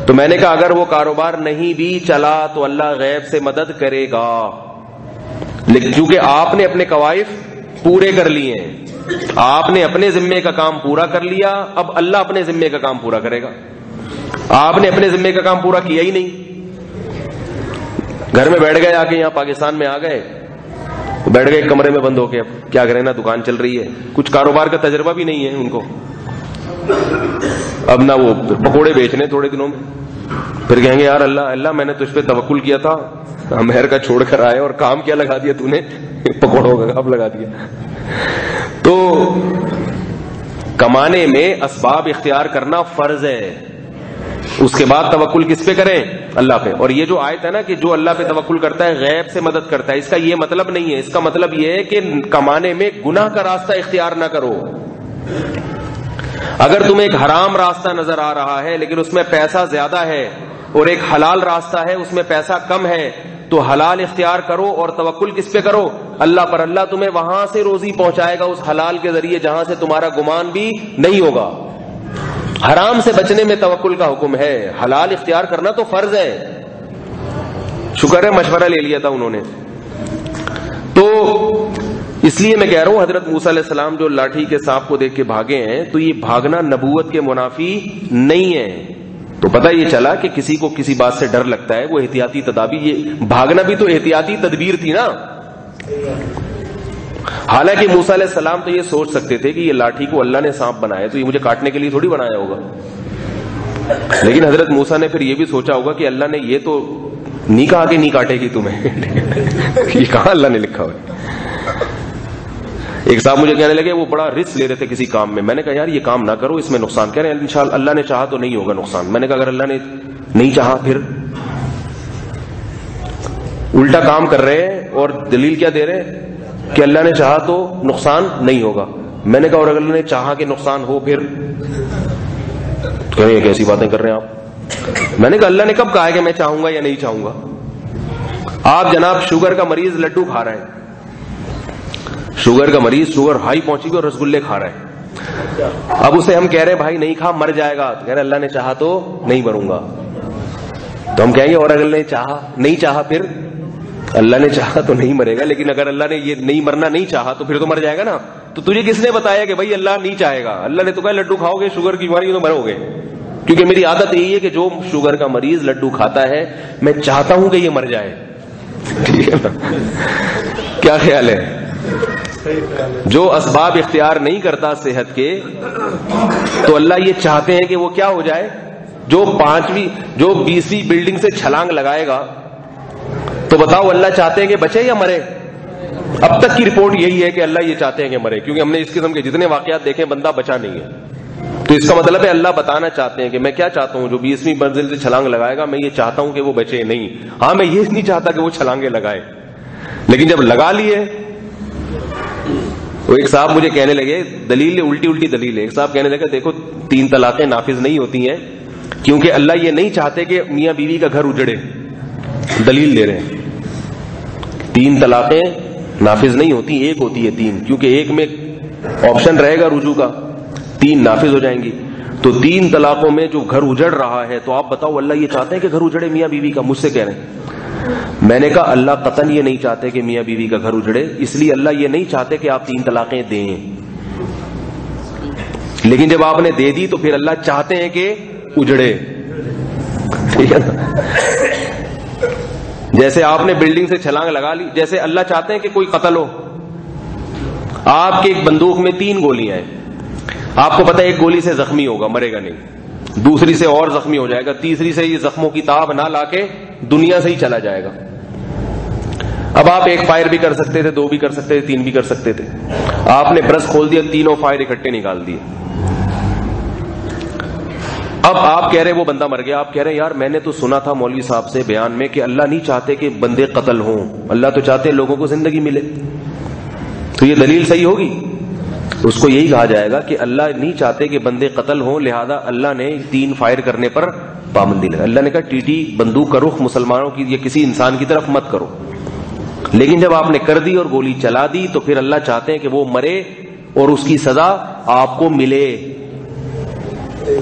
S1: تو میں نے کہا اگر وہ کاروبار نہیں بھی چلا تو اللہ غیب سے مدد کرے گا، لیکن کیونکہ آپ نے اپنے قوائف پورے کر لیے ہیں، آپ نے اپنے ذمے کا کام پورا کر لیا، اب اللہ اپنے ذمے کا کام پورا کرے گا. آپ نے اپنے ذمے کا کام پورا کیا ہی نہیں، گھر میں بیٹھ گئے، آ کے یہاں پاکستان میں آ گئے، بیٹھ گئے کمرے میں بند ہو کے. اب کیا کریں نا، دکان چل رہی ہے، کچھ کاروبار کا تجربہ بھی نہیں ہے ان کو. اب نہ وہ پکوڑے بیچنے تھوڑے دنوں میں، پھر کہیں گے یار اللہ میں نے تجھ پہ توکل کیا تھا، مہر کا چھوڑ کر آئے اور کام کیا لگا دیا تو نے، پکوڑوں کا اب لگا دیا۔ تو کمانے میں اسباب اختیار کرنا فرض ہے، اس کے بعد توکل کس پہ کریں؟ اللہ پہ۔ اور یہ جو آیت ہے نا کہ جو اللہ پہ توکل کرتا ہے غیب سے مدد کرتا ہے، اس کا یہ مطلب نہیں ہے، اس کا مطلب یہ ہے کہ کمانے میں گناہ کا راستہ اختیار نہ کرو۔ اگر تمہیں ایک حرام راستہ نظر آ رہا ہے لیکن اس میں پیسہ زیادہ ہے، اور ایک حلال راستہ ہے اس میں پیسہ کم ہے، تو حلال اختیار کرو اور توکل کس پہ کرو؟ اللہ پر۔ اللہ تمہیں وہاں سے روزی پہنچائے گا اس حلال کے ذریعے جہاں سے تمہارا گمان بھی نہیں ہوگا۔ حرام سے بچنے میں توکل کا حکم ہے، حلال اختیار کرنا تو فرض ہے۔ شکر ہے مشورہ لے لیا تھا انہوں نے۔ تو اس لیے میں کہہ رہا ہوں حضرت موسیٰ علیہ السلام جو لاٹھی کے سانپ کو دیکھ کے بھاگے ہیں، تو یہ بھاگنا نبوت کے منافی نہیں ہے۔ تو پتہ یہ چلا کہ کسی کو کسی بات سے ڈر لگتا ہے، وہ احتیاطی تدابیر، یہ بھاگنا بھی تو احتیاطی تدبیر تھی نا۔ حالانکہ موسیٰ علیہ السلام تو یہ سوچ سکتے تھے کہ یہ لاٹھی کو اللہ نے سانپ بنایا تو یہ مجھے کاٹنے کے لیے تھوڑی بنایا ہوگا، لیکن حضرت موسیٰ نے پھر یہ بھی سوچا ہوگا کہ اللہ نے یہ تو نہیں کہا کہ نہیں کاٹے گی تمہیں، یہ کہاں اللہ نے لکھا ہوا ہے۔ ایک صاحب مجھے کہنے لگے وہ بڑا رسک لے رہے تھے کسی کام میں، میں نے کہا یار یہ کام نہ کرو، اس میں نقصان، کہہ رہے ہیں انشاءاللہ اللہ نے چاہا تو نہیں ہوگا نقصان۔ میں نے کہا اگر اللہ نے نہیں چاہا پھر؟ الٹا کام کر رہے ہیں اور دلیل کیا دے رہے ہیں کہ اللہ نے چاہا تو نقصان نہیں ہوگا۔ میں نے کہا اور اگر اللہ نے چاہا کہ نقصان ہو پھر؟ کہہ رہے ہیں کیسی باتیں کر رہے ہیں آپ؟ میں نے کہا اللہ نے کب کہا ہے کہ میں چاہوں گا یا نہیں چاہوں گا؟ آپ جناب شوگر کا مریض لڈو کھا رہے ہیں، شوگر کا مریض شوگر ہائی پہنچی گئی اور رسگلے کھا رہا ہے، اب اسے ہم کہہ رہے ہیں بھائی نہیں کھا مر جائے گا، تو کہہ رہے اللہ نے چاہا تو نہیں مروں گا۔ تو ہم کہیں گے اور اگر اللہ نے چاہا نہیں چاہا پھر؟ اللہ نے چاہا تو نہیں مرے گا، لیکن اگر اللہ نے یہ نہیں مرنا نہیں چاہا تو پھر تو مر جائے گا نا۔ تو تجھے کس نے بتایا کہ بھائی اللہ نہیں چاہے گا؟ اللہ نے تو کہا لڈو کھاؤ گے شوگر کی بیماری تو مرو گے، کیونکہ میری عادت یہی ہے کہ جو شوگر کا مریض لڈو کھاتا ہے میں چاہتا ہوں کہ یہ مر جائے، ٹھیک ہے نا؟ کیا خیال ہے؟ جو اسباب اختیار نہیں کرتا صحت کے، تو اللہ یہ چاہتے ہیں کہ وہ کیا ہو جائے؟ جو 20ویں بلڈنگ سے چھلانگ لگائے گا، تو بتاؤ اللہ چاہتے ہیں کہ بچے یا مرے؟ اب تک کی رپورٹ یہی ہے کہ اللہ یہ چاہتے ہیں کہ مرے، کیونکہ ہم نے اس قسم کے جتنے واقعات دیکھے بندہ بچا نہیں ہے۔ تو اس کا مطلب ہے اللہ بتانا چاہتے ہیں کہ میں کیا چاہتا ہوں، جو 20ویں منزل سے چھلانگ لگائے گا میں یہ چاہتا ہوں کہ وہ بچے نہیں۔ ہاں میں یہ نہیں چاہتا کہ وہ چھلانگیں لگائے، لیکن جب لگا لیے۔ وہ ایک صاحب مجھے کہنے لگے دلیل الٹی دلیل ہے، ایک صاحب کہنے لگے دیکھو 3 طلاقیں نافذ نہیں ہوتی ہیں کیونکہ اللہ یہ نہیں چاہتے کہ میاں بیوی کا گھر اجڑے، دلیل دے رہے ہیں 3 طلاقیں نافذ نہیں ہوتی، ایک ہوتی ہے 3، کیونکہ ایک میں آپشن رہے گا رجوع کا، 3 نافذ ہو جائیں گی۔ تو 3 طلاقوں میں جو گھر اجڑ رہا ہے، تو آپ بتاؤ اللہ یہ چاہتے ہیں کہ گھر اجڑے میاں بیوی کا؟ مجھ سے کہہ رہے ہیں۔ میں نے کہا اللہ قطعاً یہ نہیں چاہتے کہ میاں بیوی کا گھر اجڑے، اس لیے اللہ یہ نہیں چاہتے کہ آپ 3 طلاقیں دیں، لیکن جب آپ نے دے دی تو پھر اللہ چاہتے ہیں کہ اجڑے، ٹھیک ہے نا؟ جیسے آپ نے بلڈنگ سے چھلانگ لگا لی، جیسے اللہ چاہتے ہیں کہ کوئی قتل ہو۔ آپ کے ایک بندوق میں 3 گولیاں ہیں، آپ کو پتہ ہے ایک گولی سے زخمی ہوگا مرے گا نہیں، دوسری سے اور زخمی ہو جائے گا، تیسری سے یہ زخموں کی تاب نہ لا کے دنیا سے ہی چلا جائے گا۔ اب آپ 1 فائر بھی کر سکتے تھے، 2 بھی کر سکتے تھے، 3 بھی کر سکتے تھے، آپ نے برس کھول دیا، 3 فائر اکٹھے نکال دیے۔ اب آپ کہہ رہے وہ بندہ مر گیا، آپ کہہ رہے یار میں نے تو سنا تھا مولوی صاحب سے بیان میں کہ اللہ نہیں چاہتے کہ بندے قتل ہوں، اللہ تو چاہتے ہیں لوگوں کو زندگی ملے، تو یہ دلیل صحیح ہوگی؟ اس کو یہی کہا جائے گا کہ اللہ نہیں چاہتے کہ بندے قتل ہوں، لہذا اللہ نے 3 فائر کرنے پر پابندی لگا۔ اللہ نے کہا ٹیٹی بندوق کا رخ مسلمانوں کی یا کسی انسان کی طرف مت کرو، لیکن جب آپ نے کر دی اور گولی چلا دی تو پھر اللہ چاہتے ہیں کہ وہ مرے اور اس کی سزا آپ کو ملے۔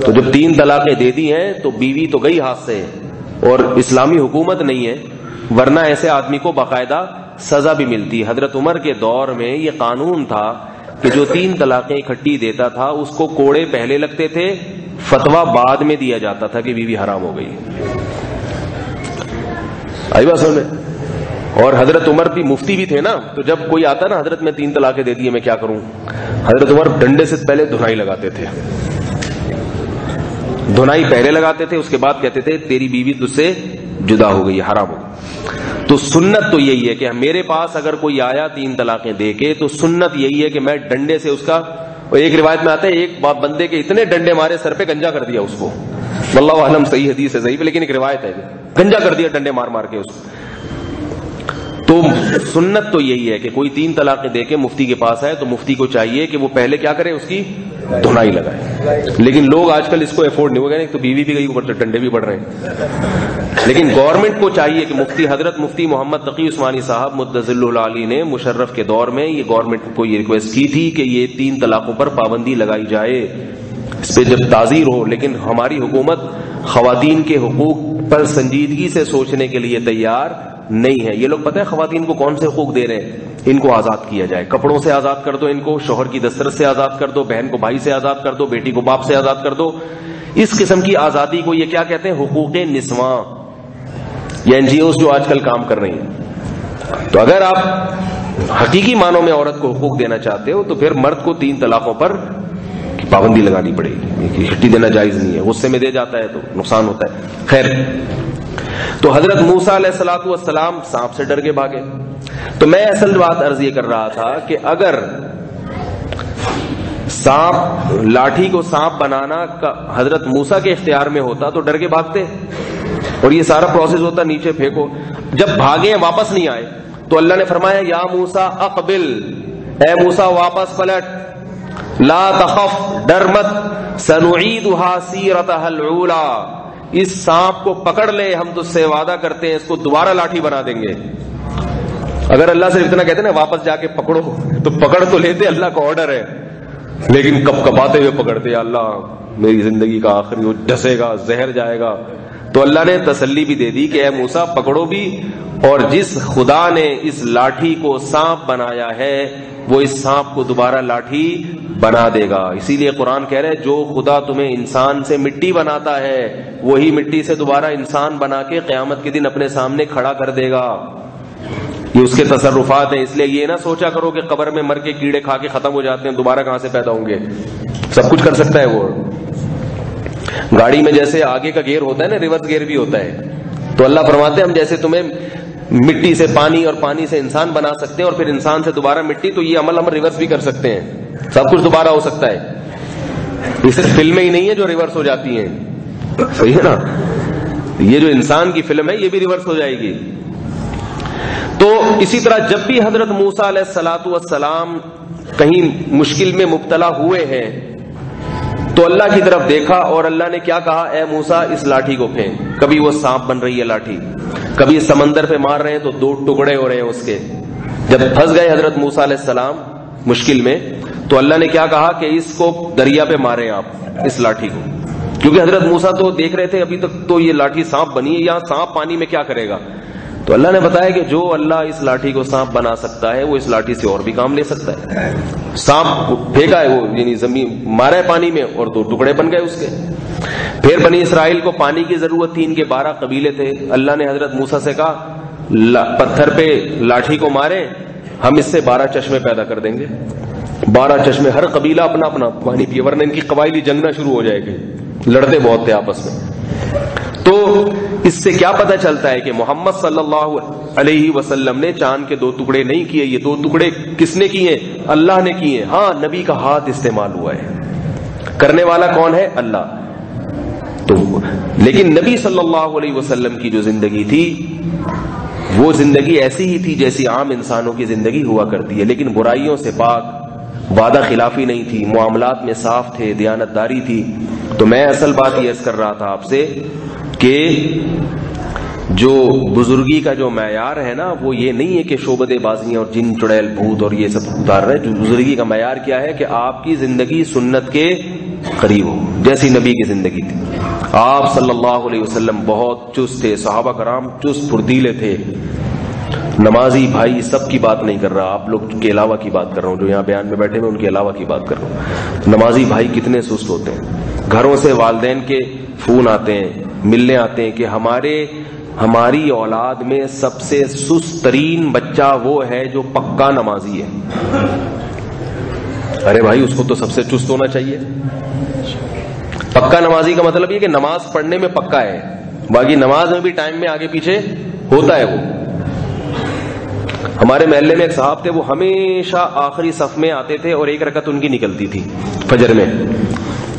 S1: تو جب 3 طلاقیں دے دی ہیں تو بیوی تو گئی ہاتھ سے، اور اسلامی حکومت نہیں ہے، ورنہ ایسے آدمی کو باقاعدہ سزا بھی ملتی۔ حضرت عمر کے دور میں یہ قانون تھا کہ جو 3 طلاقیں اکٹھی دیتا تھا اس کو کوڑے پہلے لگتے تھے، فتویٰ بعد میں دیا جاتا تھا کہ بیوی حرام ہو گئی۔ آئی بات سمجھ میں؟ اور حضرت عمر بھی مفتی بھی تھے نا، تو جب کوئی آتا نا حضرت میں 3 طلاقیں دے دیے میں کیا کروں، حضرت عمر ڈنڈے سے پہلے دھنائی لگاتے تھے دھنائی پہلے لگاتے تھے، اس کے بعد کہتے تھے تیری بیوی تجھ سے جدا ہو گئی، حرام ہو گئی۔ تو سنت تو یہی ہے کہ میرے پاس اگر کوئی آیا 3 طلاقیں دے کے تو سنت یہی ہے کہ میں ڈنڈے سے اس کا، اور ایک روایت میں آتا ہے ایک بندے کے اتنے ڈنڈے مارے سر پہ گنجا کر دیا اس کو، واللہ اعلم صحیح حدیث ہے صحیح، لیکن ایک روایت ہے کہ گنجا کر دیا ڈنڈے مار مار کے اس کو۔ تو سنت تو یہی ہے کہ کوئی 3 طلاقیں دے کے مفتی کے پاس آئے تو مفتی کو چاہیے کہ وہ پہلے کیا کرے، اس کی دھنائی لگائے۔ لیکن لوگ آج کل اس کو افورڈ نہیں ہو گئے، تو بیوی بھی گئی اوپر سے ڈنڈے بھی پڑ رہے ہیں۔ لیکن گورنمنٹ کو چاہیے کہ مفتی حضرت مفتی محمد تقی عثمانی صاحب مدظل العالی نے مشرف کے دور میں یہ گورنمنٹ کو یہ ریکویسٹ کی تھی کہ یہ 3 طلاقوں پر پابندی لگائی جائے، اس پہ جب تعزیر ہو۔ لیکن ہماری حکومت خواتین کے حقوق پر سنجیدگی سے سوچنے کے لیے تیار نہیں ہے۔ یہ لوگ پتہ ہے خواتین کو کون سے حقوق دے رہے ہیں؟ ان کو آزاد کیا جائے، کپڑوں سے آزاد کر دو ان کو، شوہر کی دسترس سے آزاد کر دو، بہن کو بھائی سے آزاد کر دو، بیٹی کو باپ سے آزاد کر دو۔ اس قسم کی آزادی کو یہ کیا کہتے ہیں؟ حقوق نسواں، یا NGOs جو آج کل کام کر رہی ہیں۔ تو اگر آپ حقیقی معنوں میں عورت کو حقوق دینا چاہتے ہو تو پھر مرد کو 3 طلاقوں پر پابندی لگانی پڑے گی، چھٹی دینا جائز نہیں ہے، غصے میں دے جاتا ہے تو نقصان ہوتا ہے۔ خیر، تو حضرت موسیٰ علیہ الصلوۃ والسلام سانپ سے ڈر کے بھاگے۔ تو میں اصل بات عرض یہ کر رہا تھا کہ اگر سانپ، لاٹھی کو سانپ بنانا کا حضرت موسیٰ کے اختیار میں ہوتا تو ڈر کے بھاگتے، اور یہ سارا پروسیس ہوتا نیچے پھینکو۔ جب بھاگے واپس نہیں آئے تو اللہ نے فرمایا یا موسیٰ اقبل، اے موسیٰ واپس پلٹ، لا تخف، ڈر مت، سنعیدها سیرتها الاولی، اس سانپ کو پکڑ لے، ہم تجھ سے وعدہ کرتے ہیں اس کو دوبارہ لاٹھی بنا دیں گے۔ اگر اللہ سے اتنا کہتے ہیں نا واپس جا کے پکڑو، تو پکڑ تو لیتے، اللہ کا آرڈر ہے، لیکن کب کباتے ہوئے پکڑتے، اللہ میری زندگی کا آخری وہ ڈسے گا، زہر جائے گا۔ تو اللہ نے تسلی بھی دے دی کہ اے موسیٰ پکڑو بھی، اور جس خدا نے اس لاٹھی کو سانپ بنایا ہے وہ اس سانپ کو دوبارہ لاٹھی بنا دے گا۔ اسی لیے قرآن کہہ رہے ہے جو خدا تمہیں انسان سے مٹی بناتا ہے وہی مٹی سے دوبارہ انسان بنا کے قیامت کے دن اپنے سامنے کھڑا کر دے گا۔ یہ اس کے تصرفات ہیں، اس لیے یہ نہ سوچا کرو کہ قبر میں مر کے کیڑے کھا کے ختم ہو جاتے ہیں، دوبارہ کہاں سے پیدا ہوں گے۔ سب کچھ کر سکتا ہے وہ۔ گاڑی میں جیسے آگے کا گیئر ہوتا ہے نا، ریورس گیئر بھی ہوتا ہے، تو اللہ فرماتے ہیں ہم جیسے تمہیں مٹی سے پانی اور پانی سے انسان بنا سکتے ہیں اور پھر انسان سے دوبارہ مٹی، تو یہ عمل ہم ریورس بھی کر سکتے ہیں، سب کچھ دوبارہ ہو سکتا ہے۔ یہ صرف فلمیں ہی نہیں ہیں جو ریورس ہو جاتی ہیں، صحیح ہے نا، یہ جو انسان کی فلم ہے یہ بھی ریورس ہو جائے گی۔ تو اسی طرح جب بھی حضرت موسیٰ علیہ الصلوۃ والسلام کہیں مشکل میں مبتلا ہوئے ہیں تو اللہ کی طرف دیکھا اور اللہ نے کیا کہا، اے موسیٰ اس لاٹھی کو پھینک۔ کبھی وہ سانپ بن رہی ہے لاٹھی، کبھی سمندر پہ مار رہے ہیں تو 2 ٹکڑے ہو رہے ہیں اس کے۔ جب پھنس گئے حضرت موسیٰ علیہ السلام مشکل میں تو اللہ نے کیا کہا کہ اس کو دریا پہ ماریں آپ، اس لاٹھی کو، کیونکہ حضرت موسیٰ تو دیکھ رہے تھے ابھی تک تو یہ لاٹھی سانپ بنی ہے، یہاں سانپ پانی میں کیا کرے گا۔ تو اللہ نے بتایا کہ جو اللہ اس لاٹھی کو سانپ بنا سکتا ہے وہ اس لاٹھی سے اور بھی کام لے سکتا ہے۔ سانپ پھینکا ہے وہ، یعنی زمین مارا ہے پانی میں اور 2 ٹکڑے بن گئے اس کے۔ پھر بنی اسرائیل کو پانی کی ضرورت تھی، ان کے 12 قبیلے تھے، اللہ نے حضرت موسیٰ سے کہا پتھر پہ لاٹھی کو مارے، ہم اس سے 12 چشمے پیدا کر دیں گے، 12 چشمے، ہر قبیلہ اپنا اپنا پانی پیے، ورنہ ان کی قبائلی جنگ نہ شروع ہو جائے گی، لڑتے بہت تھے آپس میں۔ تو اس سے کیا پتہ چلتا ہے کہ محمد صلی اللہ علیہ وسلم نے چاند کے 2 ٹکڑے نہیں کیے، یہ 2 ٹکڑے کس نے کیے؟ اللہ نے کیے۔ ہاں نبی کا ہاتھ استعمال ہوا ہے، کرنے والا کون ہے؟ اللہ۔ تو لیکن نبی صلی اللہ علیہ وسلم کی جو زندگی تھی وہ زندگی ایسی ہی تھی جیسی عام انسانوں کی زندگی ہوا کرتی ہے، لیکن برائیوں سے پاک، وعدہ خلافی نہیں تھی، معاملات میں صاف تھے، دیانتداری تھی۔ تو میں اصل بات یہ عرض کر رہا تھا آپ سے کہ جو بزرگی کا جو معیار ہے نا وہ یہ نہیں ہے کہ شعبدے بازیاں اور جن چڑیل بھوت اور یہ سب اتار رہے۔ جو بزرگی کا معیار کیا ہے کہ آپ کی زندگی سنت کے قریب ہو، جیسی نبی کی زندگی تھی۔ آپ صلی اللہ علیہ وسلم بہت چست تھے، صحابہ کرام چست پھرتیلے تھے، نمازی بھائی سب کی بات نہیں کر رہا، آپ لوگ کے علاوہ کی بات کر رہا ہوں، جو یہاں بیان میں بیٹھے ہیں ان کے علاوہ کی بات کر رہا ہوں۔ نمازی بھائی کتنے سست ہوتے ہیں، گھروں سے والدین کے فون آتے ہیں، ملنے آتے ہیں کہ ہماری اولاد میں سب سے سست ترین بچہ وہ ہے جو پکا نمازی ہے۔ ارے بھائی اس کو تو سب سے چست ہونا چاہیے، پکا نمازی کا مطلب یہ کہ نماز پڑھنے میں پکا ہے، باقی نماز میں بھی ٹائم میں آگے پیچھے ہوتا ہے وہ. ہمارے محلے میں ایک صاحب تھے، وہ ہمیشہ آخری صف میں آتے تھے اور ایک رکعت ان کی نکلتی تھی فجر میں.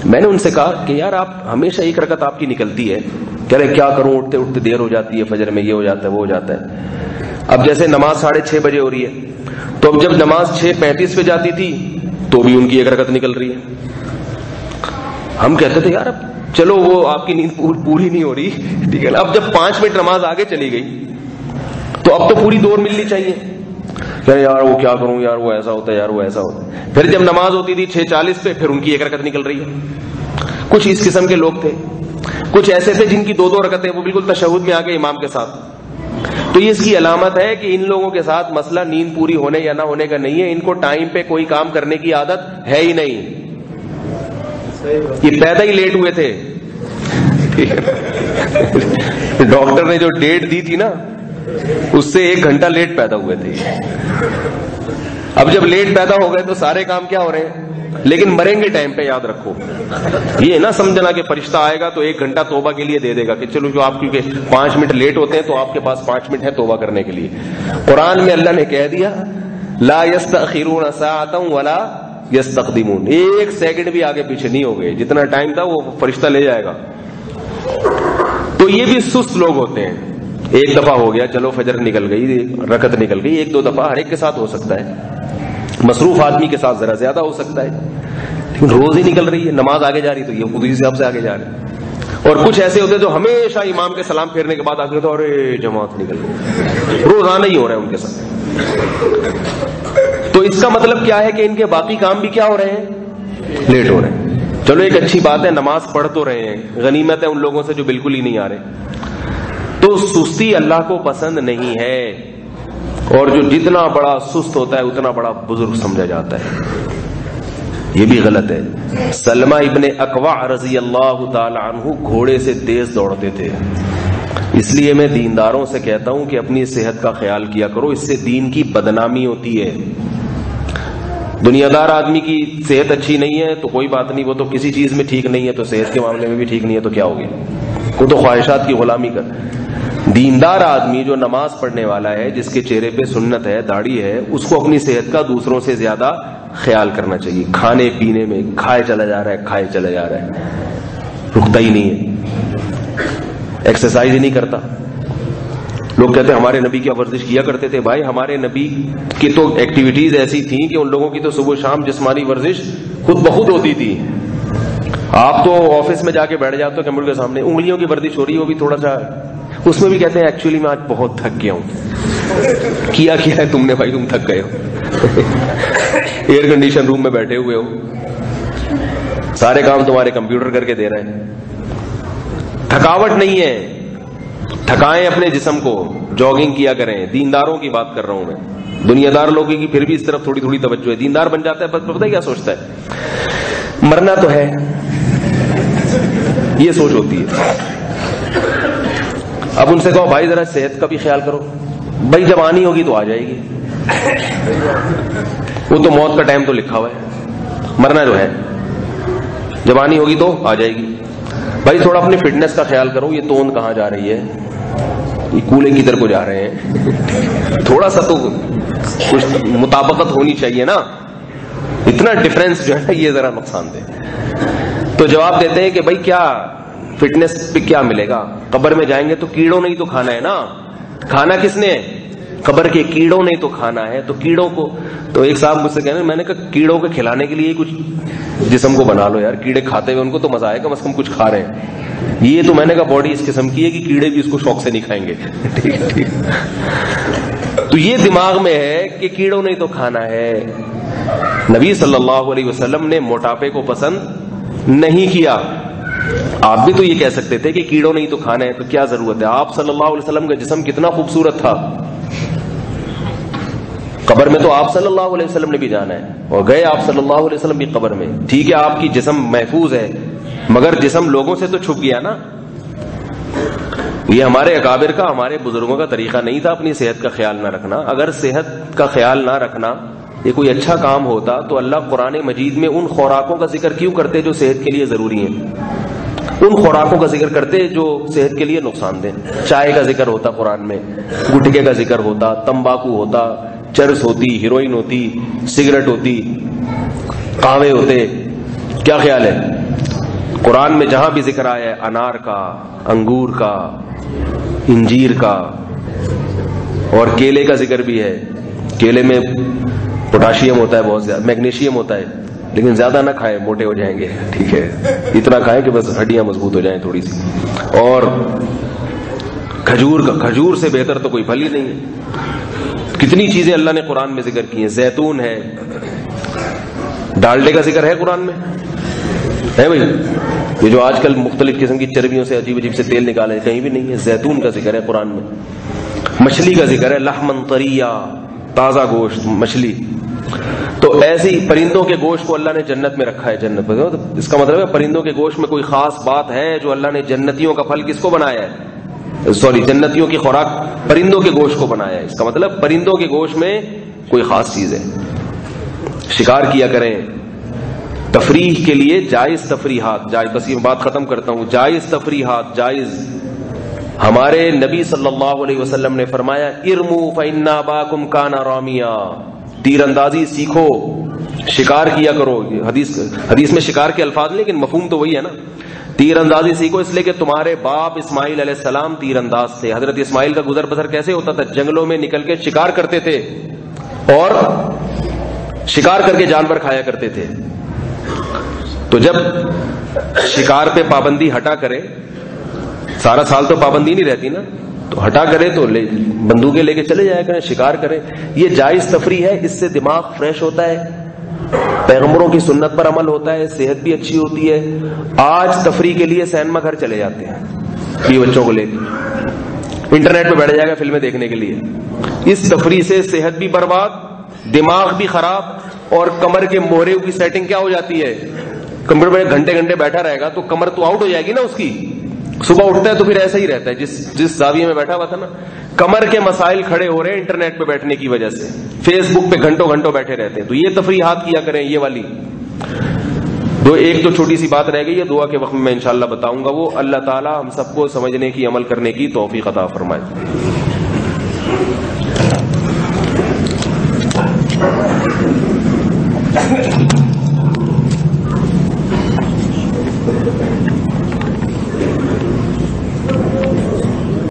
S1: میں نے ان سے کہا کہ یار آپ ہمیشہ ایک رکعت آپ کی نکلتی ہے، کہہ رہے کیا کروں، اٹھتے اٹھتے دیر ہو جاتی ہے فجر میں، یہ ہو جاتا ہے وہ ہو جاتا ہے. اب جیسے نماز 6:30 بجے ہو رہی ہے، تو اب جب نماز 6:35 پہ جاتی تھی تو بھی ان کی ایک رکعت نکل رہی ہے. ہم کہتے تھے یار اب چلو وہ آپ کی نیند پوری نہیں ہو رہی، ٹھیک ہے نا، اب جب 5 منٹ نماز آگے چلی گئی تو اب تو پوری دور ملنی چاہیے. کہ یار وہ کیا کروں، یار وہ ایسا ہوتا ہے، یار وہ ایسا ہوتا ہے. پھر جب نماز ہوتی تھی 6:40 پہ، پھر ان کی ایک رکعت نکل رہی ہے. کچھ اس قسم کے لوگ تھے. کچھ ایسے تھے جن کی 2 رکعتیں، وہ بالکل تشہد میں آ کے امام کے ساتھ. تو یہ اس کی علامت ہے کہ ان لوگوں کے ساتھ مسئلہ نیند پوری ہونے یا نہ ہونے کا نہیں ہے، ان کو ٹائم پہ کوئی کام کرنے کی عادت ہے ہی نہیں. یہ پیدا ہی لیٹ ہوئے تھے. ڈاکٹر نے جو ڈیٹ دی تھی نا، اس سے 1 گھنٹہ لیٹ پیدا ہوئے تھے. اب جب لیٹ پیدا ہو گئے تو سارے کام کیا ہو رہے ہیں، لیکن مریں گے ٹائم پہ. یاد رکھو یہ نہ سمجھنا کہ فرشتہ آئے گا تو 1 گھنٹہ توبہ کے لیے دے دے گا کہ چلو جو آپ کیونکہ 5 منٹ لیٹ ہوتے ہیں تو آپ کے پاس 5 منٹ ہے توبہ کرنے کے لیے. قرآن میں اللہ نے کہہ دیا لا یستأخرون ساعۃ ولا یستقدمون، 1 سیکنڈ بھی آگے پیچھے نہیں ہو گئے، جتنا ٹائم تھا وہ فرشتہ لے جائے گا. تو یہ بھی سست لوگ ہوتے ہیں. ایک دفعہ ہو گیا چلو فجر نکل گئی، رکعت نکل گئی، 1-2 دفعہ ہر ایک کے ساتھ ہو سکتا ہے. مصروف آدمی کے ساتھ ذرا زیادہ ہو سکتا ہے، لیکن روز ہی نکل رہی ہے، نماز آگے جا رہی تو یہ خود ہی حساب سے آگے جا رہے ہیں. اور کچھ ایسے ہوتے جو ہمیشہ امام کے سلام پھیرنے کے بعد آگے تو ارے جماعت نکل گئی، روزانہ ہی ہو رہا ہے ان کے ساتھ. تو اس کا مطلب کیا ہے کہ ان کے باقی کام بھی کیا ہو رہے ہیں، لیٹ ہو رہے ہیں. چلو ایک اچھی بات ہے، نماز پڑھ تو رہے ہیں، غنیمت ہے ان لوگوں سے جو بالکل ہی نہیں آ رہے. تو سستی اللہ کو پسند نہیں ہے، اور جو جتنا بڑا سست ہوتا ہے اتنا بڑا بزرگ سمجھا جاتا ہے. یہ بھی غلط ہے. سلمہ ابن اکوع رضی اللہ تعالی عنہ گھوڑے سے تیز دوڑتے تھے. اس لیے میں دینداروں سے کہتا ہوں کہ اپنی صحت کا خیال کیا کرو، اس سے دین کی بدنامی ہوتی ہے. دنیا دار آدمی کی صحت اچھی نہیں ہے تو کوئی بات نہیں، وہ تو کسی چیز میں ٹھیک نہیں ہے، تو صحت کے معاملے میں بھی ٹھیک نہیں ہے تو کیا ہو گیا، وہ تو خواہشات کی غلامی کر. دیندار آدمی جو نماز پڑھنے والا ہے، جس کے چہرے پہ سنت ہے، داڑھی ہے، اس کو اپنی صحت کا دوسروں سے زیادہ خیال کرنا چاہیے. کھانے پینے میں کھائے چلا جا رہا ہے، کھائے چلا جا رہا ہے، رکتا ہی نہیں ہے، ایکسرسائز ہی نہیں کرتا. لوگ کہتے ہیں ہمارے نبی کیا ورزش کیا کرتے تھے. بھائی ہمارے نبی کی تو ایکٹیویٹیز ایسی تھیں کہ ان لوگوں کی تو صبح شام جسمانی ورزش خود بخود ہوتی تھی. آپ تو آفس میں جا کے بیٹھ جاتے ہو کمپیوٹر کے سامنے، انگلیوں کی ورزش ہو رہی ہے، وہ بھی تھوڑا سا اس میں بھی کہتے ہیں ایکچولی میں آج بہت تھک گیا ہوں. کیا ہے تم نے بھائی، تم تھک گئے ہو، ایئر کنڈیشن روم میں بیٹھے ہوئے ہو، سارے کام تمہارے کمپیوٹر کر کے دے رہے ہیں. تھکاوٹ نہیں ہے، تھکائیں اپنے جسم کو، جاگنگ کیا کریں. دینداروں کی بات کر رہا ہوں میں، دنیا دار لوگوں کی پھر بھی اس طرف تھوڑی تھوڑی توجہ ہے. دیندار بن جاتا ہے پتہ ہے کیا سوچتا ہے، مرنا تو ہے، یہ سوچ ہوتی ہے. اب ان سے کہو بھائی ذرا صحت کا بھی خیال کرو. بھائی جب آنی ہوگی تو آ جائے گی، وہ تو موت کا ٹائم تو لکھا ہوا ہے، مرنا جو ہے جب آنی ہوگی تو آ جائے گی. بھائی تھوڑا اپنی فٹنس کا خیال کرو، یہ توند کہاں جا رہی ہے، یہ کولے کدھر کو جا رہے ہیں، تھوڑا سا تو کچھ مطابقت ہونی چاہیے نا. اتنا ڈفرینس جو ہے یہ ذرا نقصان دہ. تو جواب دیتے ہیں کہ بھائی کیا فٹنس پہ کیا ملے گا، قبر میں جائیں گے تو کیڑوں نہیں تو کھانا ہے نا. کھانا کس نے، قبر کے کیڑوں نہیں تو کھانا ہے. تو کیڑوں کو، تو ایک صاحب مجھ سے کہنے، میں نے کہا کیڑوں کے کھلانے کے لیے کچھ جسم کو بنا لو یار، کیڑے کھاتے ہوئے ان کو تو مزہ آئے گا، کم از کم کچھ کھا رہے ہیں. یہ تو میں نے کہا باڈی اس قسم کی ہے کہ کیڑے بھی اس کو شوق سے نہیں کھائیں گے. ٹھیک. تو یہ دماغ میں ہے کہ کیڑوں نہیں تو کھانا ہے. نبی صلی اللہ علیہ وسلم نے موٹاپے کو پسند نہیں کیا. آپ بھی تو یہ کہہ سکتے تھے کہ کیڑوں نہیں تو کھانا ہے، تو کیا ضرورت ہے. آپ صلی اللہ علیہ وسلم کا جسم کتنا خوبصورت تھا، قبر میں تو آپ صلی اللہ علیہ وسلم نے بھی جانا ہے، اور گئے آپ صلی اللہ علیہ وسلم بھی قبر میں. ٹھیک ہے آپ کی جسم محفوظ ہے، مگر جسم لوگوں سے تو چھپ گیا نا. یہ ہمارے اکابر کا، ہمارے بزرگوں کا طریقہ نہیں تھا اپنی صحت کا خیال نہ رکھنا. اگر صحت کا خیال نہ رکھنا یہ کوئی اچھا کام ہوتا تو اللہ قرآن مجید میں ان خوراکوں کا ذکر کیوں کرتے جو صحت کے لیے ضروری ہیں. ان خوراکوں کا ذکر کرتے جو صحت کے لیے نقصان دہ. چائے کا ذکر ہوتا قرآن میں, گٹکے کا ذکر ہوتا, تمباکو ہوتا, چرس ہوتی, ہیروئن ہوتی, سگریٹ ہوتی, قہوے ہوتے. کیا خیال ہے؟ قرآن میں جہاں بھی ذکر آیا ہے انار کا, انگور کا, انجیر کا, اور کیلے کا ذکر بھی ہے. کیلے میں پوٹاشیم ہوتا ہے بہت زیادہ, میگنیشیم ہوتا ہے, لیکن زیادہ نہ کھائیں, موٹے ہو جائیں گے. ٹھیک ہے, اتنا کھائیں کہ بس ہڈیاں مضبوط ہو جائیں تھوڑی سی. اور کھجور سے بہتر تو کوئی پھل ہی نہیں ہے. کتنی چیزیں اللہ نے قرآن میں ذکر کی ہیں. زیتون ہے, ڈالڈے کا ذکر ہے قرآن میں, ہے بھائی. یہ جو آج کل مختلف قسم کی چربیوں سے عجیب عجیب سے تیل نکالے, کہیں بھی نہیں ہے. زیتون کا ذکر ہے قرآن میں. مچھلی کا ذکر ہے, لحمن طریا, تازہ گوشت مچھلی. تو ایسے ہی پرندوں کے گوشت کو اللہ نے جنت میں رکھا ہے. جنت میں اس کا مطلب ہے پرندوں کے گوشت میں کوئی خاص بات ہے جو اللہ نے جنتیوں کا پھل کس کو بنایا ہے, جنتیوں کی خوراک پرندوں کے گوشت کو بنایا ہے. اس کا مطلب پرندوں کے گوشت میں کوئی خاص چیز ہے. شکار کیا کریں تفریح کے لیے, جائز تفریحات, جائز. بس یہ بات ختم کرتا ہوں. جائز تفریحات جائز. ہمارے نبی صلی اللہ علیہ وسلم نے فرمایا ارمو فإن أباكم كان رامیا, تیر اندازی سیکھو, شکار کیا کرو. حدیث میں شکار کے الفاظ نہیں, لیکن مفہوم تو وہی ہے نا. تیر اندازی سیکھو اس لیے کہ تمہارے باپ اسماعیل علیہ السلام تیر انداز تھے. حضرت اسماعیل کا گزر بسر کیسے ہوتا تھا؟ جنگلوں میں نکل کے شکار کرتے تھے اور شکار کر کے جانور کھایا کرتے تھے. تو جب شکار پہ پابندی ہٹا کرے, سارا سال تو پابندی نہیں رہتی نا, تو ہٹا کرے تو بندوقیں لے کے چلے جایا کریں, شکار کریں. یہ جائز تفریح ہے. اس سے دماغ فریش ہوتا ہے, پیغمبروں کی سنت پر عمل ہوتا ہے, صحت بھی اچھی ہوتی ہے. آج تفریح کے لیے سینما گھر چلے جاتے ہیں یہ بچوں کو لے کے, انٹرنیٹ پہ بیٹھ جائے گا فلمیں دیکھنے کے لیے. اس تفریح سے صحت بھی برباد, دماغ بھی خراب, اور کمر کے موہرے کی سیٹنگ کیا ہو جاتی ہے؟ کمر پہ گھنٹے گھنٹے بیٹھا رہے گا تو کمر تو آؤٹ ہو جائے گی نا اس کی. صبح اٹھتا ہے تو پھر ایسا ہی رہتا ہے جس زاویے میں بیٹھا ہوا تھا نا. کمر کے مسائل کھڑے ہو رہے ہیں انٹرنیٹ پہ بیٹھنے کی وجہ سے, فیس بک پہ گھنٹوں گھنٹوں بیٹھے رہتے ہیں. تو یہ تفریحات کیا کریں, یہ والی. ایک تو چھوٹی سی بات رہ گئی ہے, دعا کے وقت میں انشاءاللہ بتاؤں گا. وہ اللہ تعالی ہم سب کو سمجھنے کی, عمل کرنے کی توفیق عطا فرمائے.